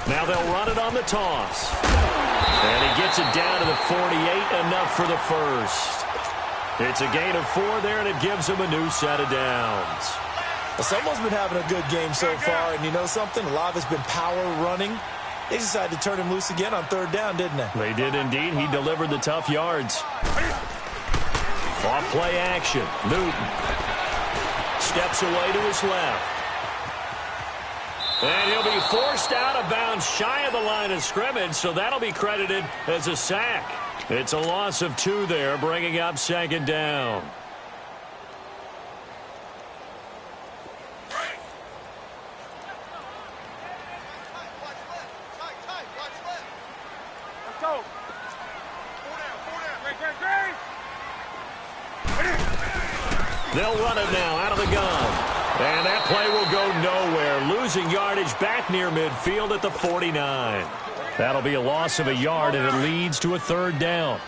Now they'll run it on the toss. And he gets it down to the 48, enough for the first. It's a gain of 4 there, and it gives him a new set of downs. Well, someone's been having a good game so far, and you know something? A lot of it's been power running. They decided to turn him loose again on 3rd down, didn't they? They did indeed. He delivered the tough yards. Off play action. Newton steps away to his left. And he'll be forced out of bounds shy of the line of scrimmage, so that'll be credited as a sack. It's a loss of 2 there, bringing up 2nd down. Let's go. 4 down. Great. They'll run it now out of the gun. And that play will go nowhere. losing yardage back near midfield at the 49. That'll be a loss of a yard, and it leads to a third down.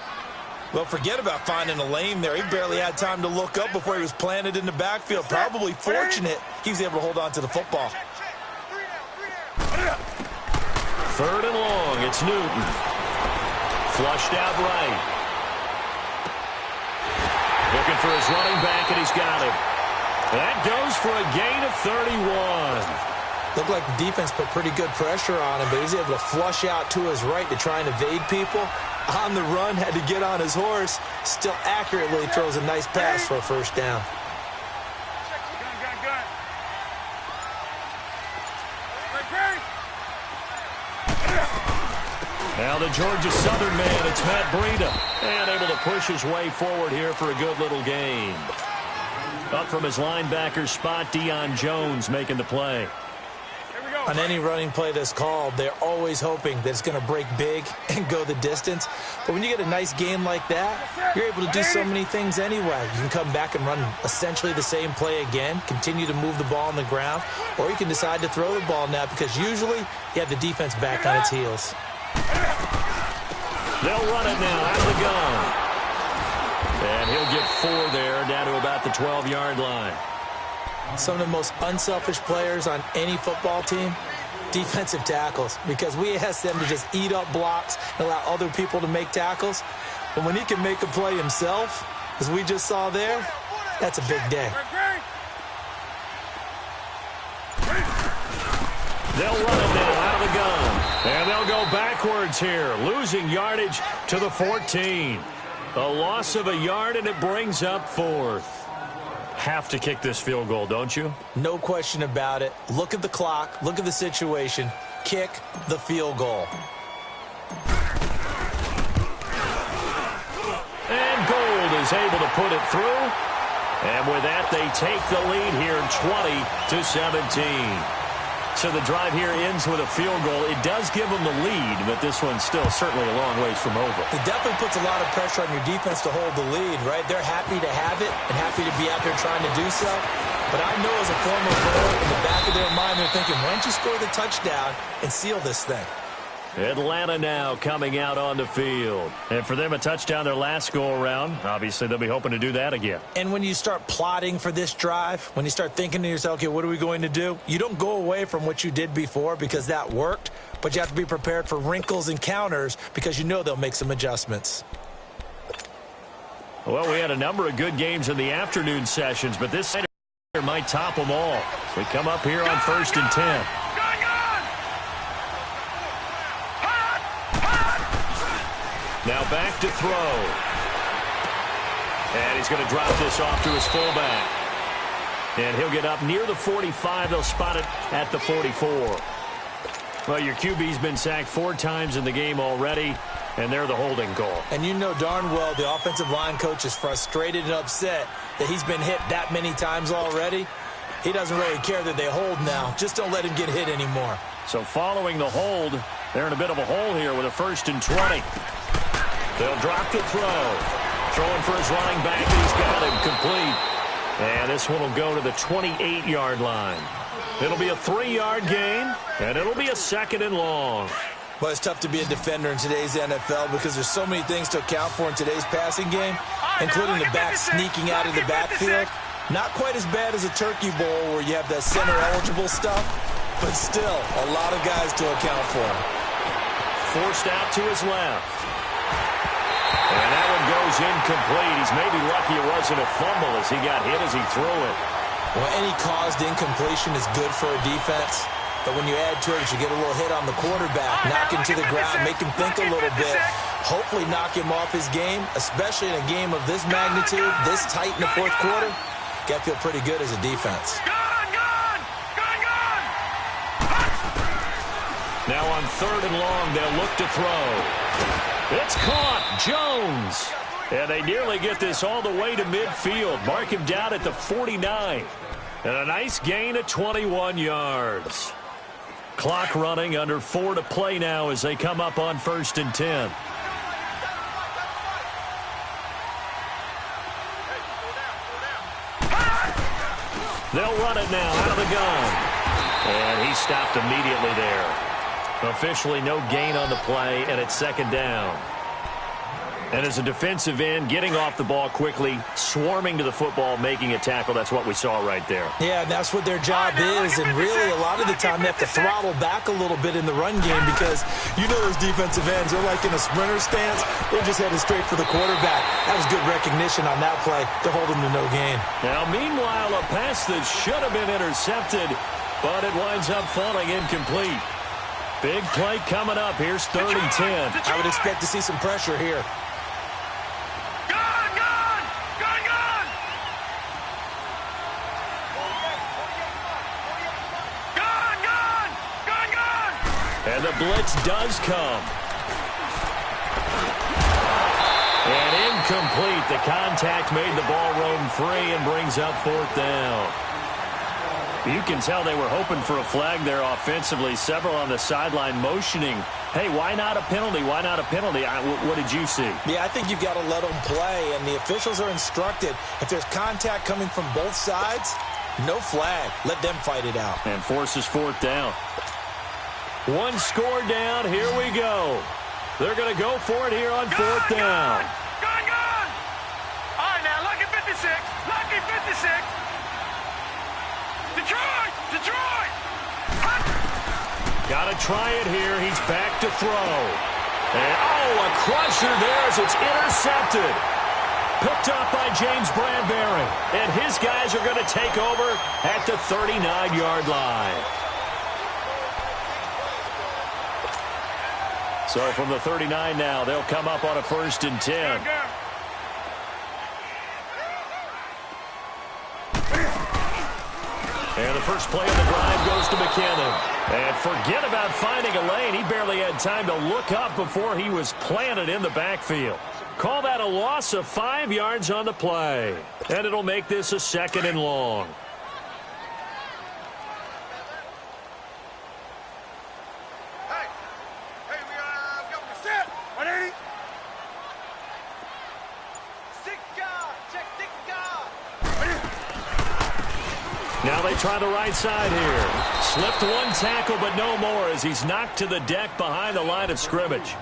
Well, forget about finding a lane there. He barely had time to look up before he was planted in the backfield. Probably fortunate he was able to hold on to the football. Third and long. It's Newton. Flushed out right. Looking for his running back, and he's got him. That goes for a gain of 31. Looked like the defense put pretty good pressure on him, but he was able to flush out to his right to try and evade people. On the run, had to get on his horse. Still accurately throws a nice pass for a first down. Now the Georgia Southern man, it's Matt Breida. And able to push his way forward here for a good little gain. Up from his linebacker spot, Deion Jones making the play. On any running play that's called, they're always hoping that it's going to break big and go the distance. But when you get a nice game like that, you're able to do so many things anyway. You can come back and run essentially the same play again, continue to move the ball on the ground, or you can decide to throw the ball now because usually you have the defense back on its heels. They'll run it now out of the gun. And he'll get 4 there, down to about the 12-yard line. Some of the most unselfish players on any football team, defensive tackles, because we ask them to just eat up blocks and allow other people to make tackles. But when he can make a play himself, as we just saw there, that's a big day. They'll run it now out of the gun. And they'll go backwards here, losing yardage to the 14. A loss of a yard, and it brings up 4th. Have to kick this field goal, don't you? No question about it. Look at the clock. Look at the situation. Kick the field goal. And Gold is able to put it through. And with that, they take the lead here 20-17. So the drive here ends with a field goal. It does give them the lead, but this one's still certainly a long ways from over. It definitely puts a lot of pressure on your defense to hold the lead, right? They're happy to have it and happy to be out there trying to do so. But I know as a former player, in the back of their mind, they're thinking, why don't you score the touchdown and seal this thing? Atlanta now coming out on the field. And for them, a touchdown their last go-around. Obviously, they'll be hoping to do that again. And when you start plotting for this drive, when you start thinking to yourself, okay, what are we going to do? You don't go away from what you did before because that worked, but you have to be prepared for wrinkles and counters because you know they'll make some adjustments. Well, we had a number of good games in the afternoon sessions, but this might top them all. So we come up here on 1st and 10. Now back to throw. And he's going to drop this off to his fullback. And he'll get up near the 45. They'll spot it at the 44. Well, your QB's been sacked 4 times in the game already, and they're the holding call. And you know darn well the offensive line coach is frustrated and upset that he's been hit that many times already. He doesn't really care that they hold now. Just don't let him get hit anymore. So following the hold, they're in a bit of a hole here with a 1st and 20. They'll drop to throw. Throwing for his running back, and he's got him complete. And this one will go to the 28-yard line. It'll be a 3-yard gain, and it'll be a 2nd and long. Well, it's tough to be a defender in today's NFL because there's so many things to account for in today's passing game, including the back sneaking out of the backfield. Not quite as bad as a turkey bowl where you have that center-eligible stuff, but still a lot of guys to account for. Forced out to his left. And that one goes incomplete. He's maybe lucky it wasn't a fumble as he got hit as he threw it. Well, any caused incompletion is good for a defense. But when you add to it, you get a little hit on the quarterback, knock him to the ground, make him think a little bit, hopefully knock him off his game, especially in a game of this magnitude, this tight in the 4th quarter. Got to feel pretty good as a defense. Now on 3rd and long, they'll look to throw. It's caught. Jones. And they nearly get this all the way to midfield. Mark him down at the 49. And a nice gain of 21 yards. Clock running, under 4 to play now as they come up on 1st and 10. They'll run it now out of the gun. And he stopped immediately there. Officially no gain on the play, and it's second down. And as a defensive end, getting off the ball quickly, swarming to the football, making a tackle, that's what we saw right there. Yeah, and that's what their job is, and really a lot of the time they have to throttle back a little bit in the run game because you know those defensive ends, they're like in a sprinter stance, they're just headed straight for the quarterback. That was good recognition on that play to hold them to no gain. Now, meanwhile, a pass that should have been intercepted, but it winds up falling incomplete. Big play coming up. Here's 3rd and 10. I would expect to see some pressure here. And the blitz does come. And incomplete. The contact made the ball roam free and brings up 4th down. You can tell they were hoping for a flag there offensively. Several on the sideline motioning, hey, why not a penalty? Why not a penalty? What did you see? Yeah, I think you've got to let them play, and the officials are instructed. If there's contact coming from both sides, no flag. Let them fight it out. And forces 4th down. One score down. Here we go. They're going to go for it here on 4th down. Gone! All right, now, lucky 56. Lucky 56. Detroit! Got to try it here. He's back to throw. And, a crusher there as it's intercepted. Picked up by James Bradbury. And his guys are going to take over at the 39-yard line. So from the 39 now, they'll come up on a 1st and 10. And the first play of the drive goes to McKinnon. And forget about finding a lane. He barely had time to look up before he was planted in the backfield. Call that a loss of 5 yards on the play. And it'll make this a 2nd and long. Now they try the right side here. Slipped one tackle, but no more as he's knocked to the deck behind the line of scrimmage.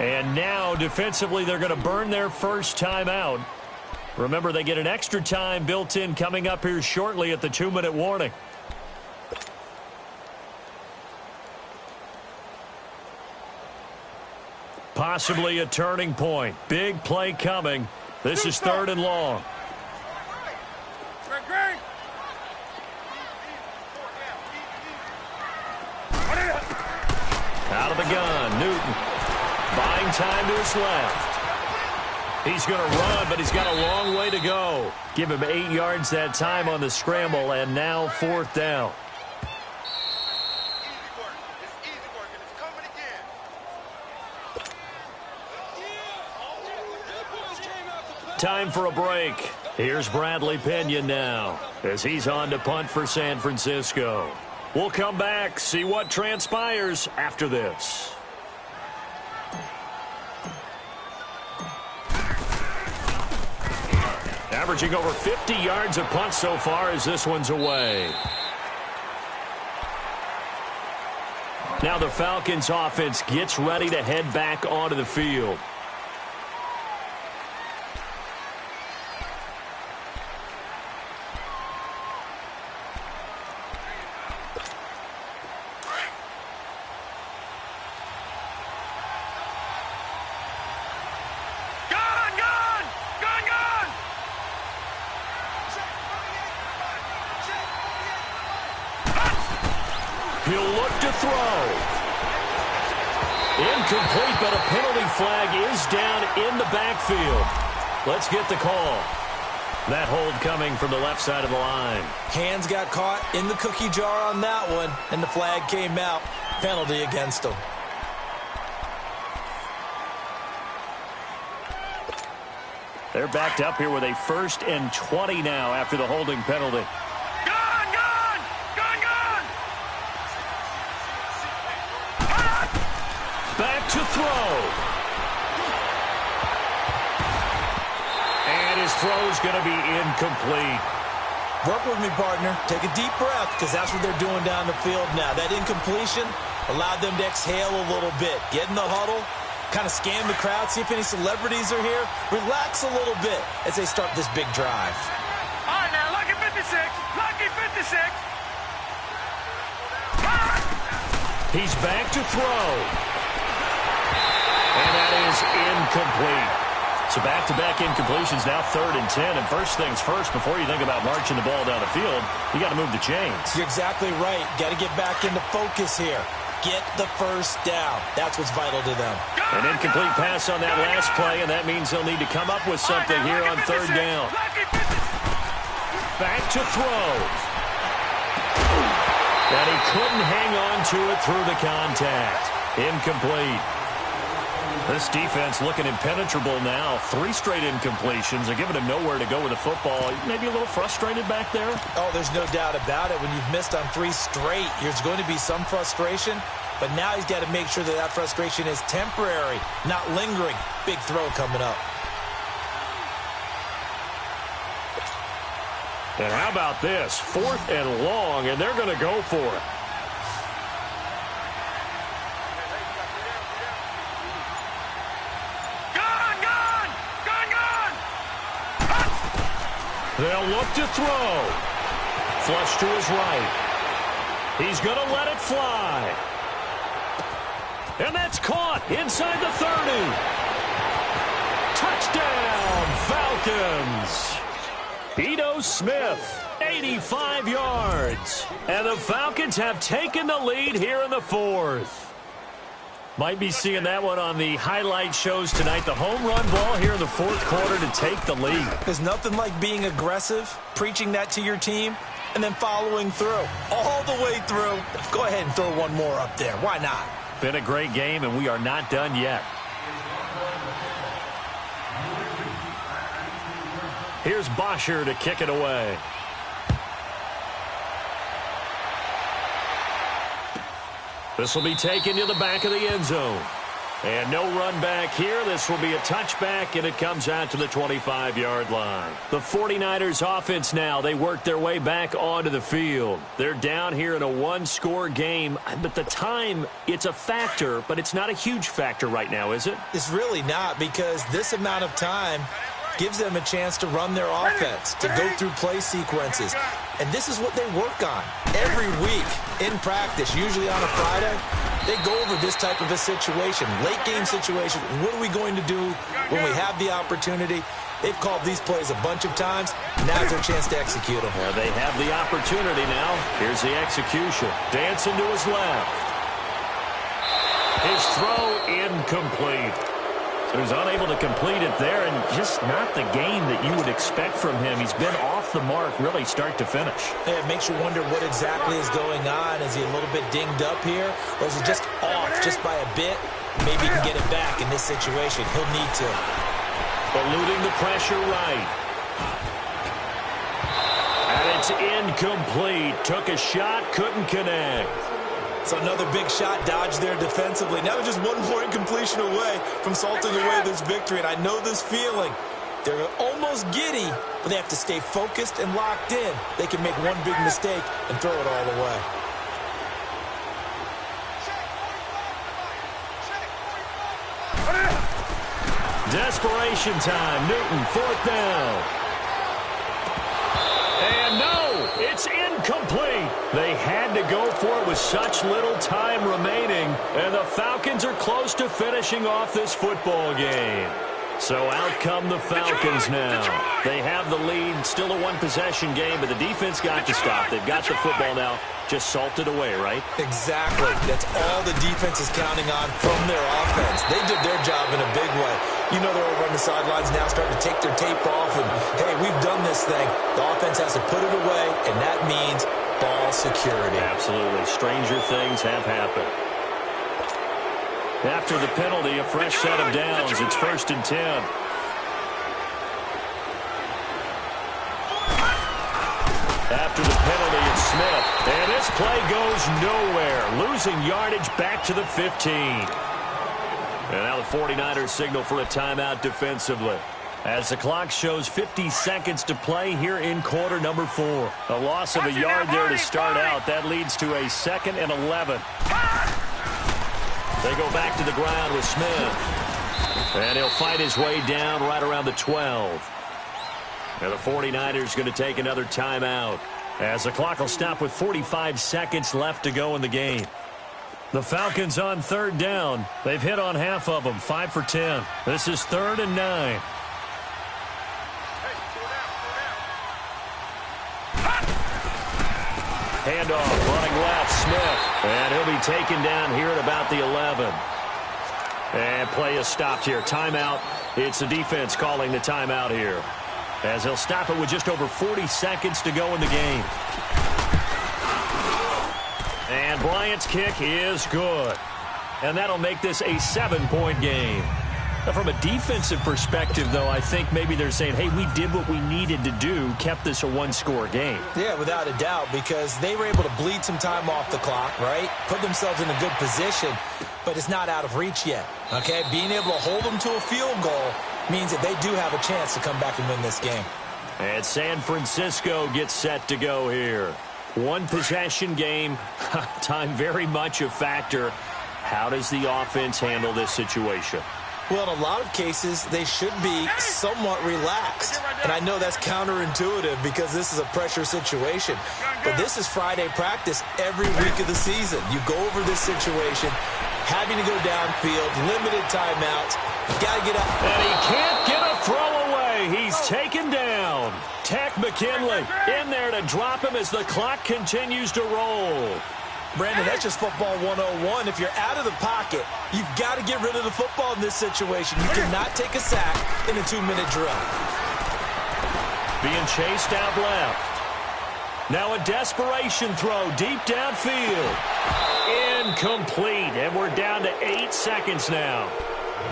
And now, defensively, they're going to burn their first time out. Remember, they get an extra time built in coming up here shortly at the 2-minute warning. Possibly a turning point. Big play coming. This is 3rd and long. Out of the gun, Newton. Buying time to his left. He's going to run, but he's got a long way to go. Give him 8 yards that time on the scramble, and now 4th down. Time for a break. Here's Bradley Pinion now as he's on to punt for San Francisco. We'll come back, see what transpires after this. Averaging over 50 yards a punt so far as this one's away. Now the Falcons offense gets ready to head back onto the field. He'll look to throw. Incomplete, but a penalty flag is down in the backfield. Let's get the call. That hold coming from the left side of the line. Hands got caught in the cookie jar on that one, and the flag came out. Penalty against them. They're backed up here with a 1st and 20 now after the holding penalty. Back to throw. And his throw is going to be incomplete. Work with me, partner. Take a deep breath, because that's what they're doing down the field now. That incompletion allowed them to exhale a little bit. Get in the huddle, kind of scan the crowd, see if any celebrities are here. Relax a little bit as they start this big drive. All right, now, lucky 56. Lucky 56. He's back to throw. And that is incomplete. So back-to-back incompletions, now 3rd and 10. And first things first, before you think about marching the ball down the field, you got to move the chains. You're exactly right. Got to get back into focus here. Get the first down. That's what's vital to them. An incomplete pass on that last play, and that means they'll need to come up with something here on 3rd down. Back to throw. And he couldn't hang on to it through the contact. Incomplete. This defense looking impenetrable now. 3 straight incompletions. They're giving him nowhere to go with the football. Maybe a little frustrated back there? Oh, there's no doubt about it. When you've missed on 3 straight, there's going to be some frustration. But now he's got to make sure that that frustration is temporary, not lingering. Big throw coming up. And how about this? 4th and long, and they're going to go for it. They'll look to throw. Flush to his right. He's going to let it fly. And that's caught inside the 30. Touchdown, Falcons. Ito Smith, 85 yards. And the Falcons have taken the lead here in the 4th. Might be seeing that one on the highlight shows tonight. The home run ball here in the 4th quarter to take the lead. There's nothing like being aggressive, preaching that to your team, and then following through. All the way through. Go ahead and throw one more up there. Why not? Been a great game, and we are not done yet. Here's Bosher to kick it away. This will be taken to the back of the end zone. And no run back here. This will be a touchback, and it comes out to the 25-yard line. The 49ers offense now, they work their way back onto the field. They're down here in a 1-score game. But the time, it's a factor, but it's not a huge factor right now, is it? It's really not, because this amount of time gives them a chance to run their offense, to go through play sequences. And this is what they work on every week in practice, usually on a Friday. They go over this type of a situation, late game situation. What are we going to do when we have the opportunity? They've called these plays a bunch of times. Now's their chance to execute them. Well, they have the opportunity now. Here's the execution. Dancing to his left. His throw incomplete. He was unable to complete it there, and just not the game that you would expect from him. He's been off the mark really start to finish. Yeah, it makes you wonder what exactly is going on. Is he a little bit dinged up here, or is he just off just by a bit? Maybe he can get it back in this situation. He'll need to. Eluding the pressure right. And it's incomplete. Took a shot, couldn't connect. So another big shot dodged there defensively. Now they're just one more incompletion away from salting away this victory. And I know this feeling. They're almost giddy, but they have to stay focused and locked in. They can make one big mistake and throw it all away. Desperation time. Newton, 4th down. And no, it's incomplete. They had to go for it with such little time remaining, and the Falcons are close to finishing off this football game. So out come the Falcons now. They have the lead, still a 1-possession game, but the defense got to stop. They've got the football now, just salted away, right? Exactly. That's all the defense is counting on from their offense. They did their job in a big way. You know they're over on the sidelines now starting to take their tape off, and, hey, we've done this thing. The offense has to put it away, and that means ball security. Absolutely. Stranger things have happened. After the penalty, a fresh set of downs. It's 1st and 10. After the penalty, it's Smith. And this play goes nowhere. Losing yardage back to the 15. And now the 49ers signal for a timeout defensively. as the clock shows 50 seconds to play here in quarter number 4. A loss of a yard there to start out. That leads to a 2nd and 11. They go back to the ground with Smith. And he'll fight his way down right around the 12. And the 49ers going to take another timeout, as the clock will stop with 45 seconds left to go in the game. The Falcons on 3rd down. They've hit on half of them, 5 for 10. This is 3rd and 9. Handoff, running left, Smith. And he'll be taken down here at about the 11. And play is stopped here. Timeout. It's the defense calling the timeout here, as he'll stop it with just over 40 seconds to go in the game. And Bryant's kick is good. And that'll make this a 7-point game. Now, from a defensive perspective, though, I think maybe they're saying, hey, we did what we needed to do, kept this a one-score game. Yeah, without a doubt, because they were able to bleed some time off the clock, right? Put themselves in a good position, but it's not out of reach yet, okay? Being able to hold them to a field goal means that they do have a chance to come back and win this game. And San Francisco gets set to go here. One-possession game, time very much a factor. How does the offense handle this situation? Well, in a lot of cases, they should be somewhat relaxed. And I know that's counterintuitive because this is a pressure situation. But this is Friday practice every week of the season. You go over this situation, having to go downfield, limited timeouts. You got to get up. And he can't get a throw away. He's taken down. Tech McKinley in there to drop him as the clock continues to roll. Brandon, that's just football 101. If you're out of the pocket, you've got to get rid of the football in this situation. You cannot take a sack in a 2-minute drill. Being chased out left. Now a desperation throw deep downfield. Incomplete, and we're down to 8 seconds now.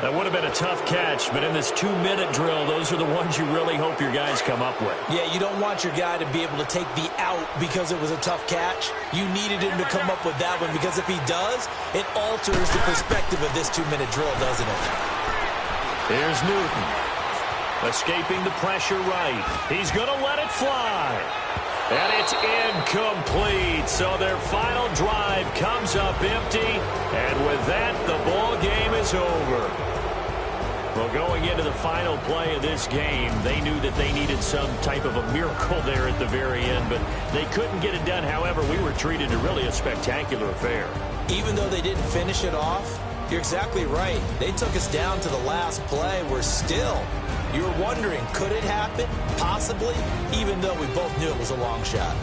That would have been a tough catch, but in this 2-minute drill, those are the ones you really hope your guys come up with. Yeah, you don't want your guy to be able to take the out because it was a tough catch. You needed him to come up with that one, because if he does, it alters the perspective of this 2-minute drill, doesn't it? Here's Newton. Escaping the pressure right. He's going to let it fly. And it's incomplete. So their final drive comes up empty. And with that, the ball game is over. Well, going into the final play of this game, they knew that they needed some type of a miracle there at the very end, but they couldn't get it done. However, we were treated to really a spectacular affair. Even though they didn't finish it off, you're exactly right. They took us down to the last play. We're still, you were wondering, could it happen? Possibly, even though we both knew it was a long shot.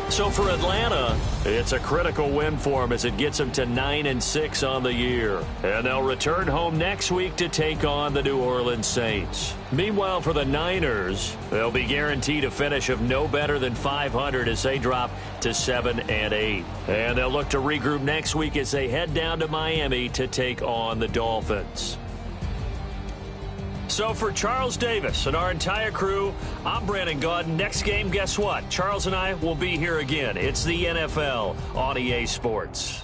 So for Atlanta, it's a critical win for them as it gets them to 9-6 on the year. And they'll return home next week to take on the New Orleans Saints. Meanwhile, for the Niners, they'll be guaranteed a finish of no better than 500 as they drop to 7-8. And they'll look to regroup next week as they head down to Miami to take on the Dolphins. So for Charles Davis and our entire crew, I'm Brandon Gaudin. Next game, guess what? Charles and I will be here again. It's the NFL on EA Sports.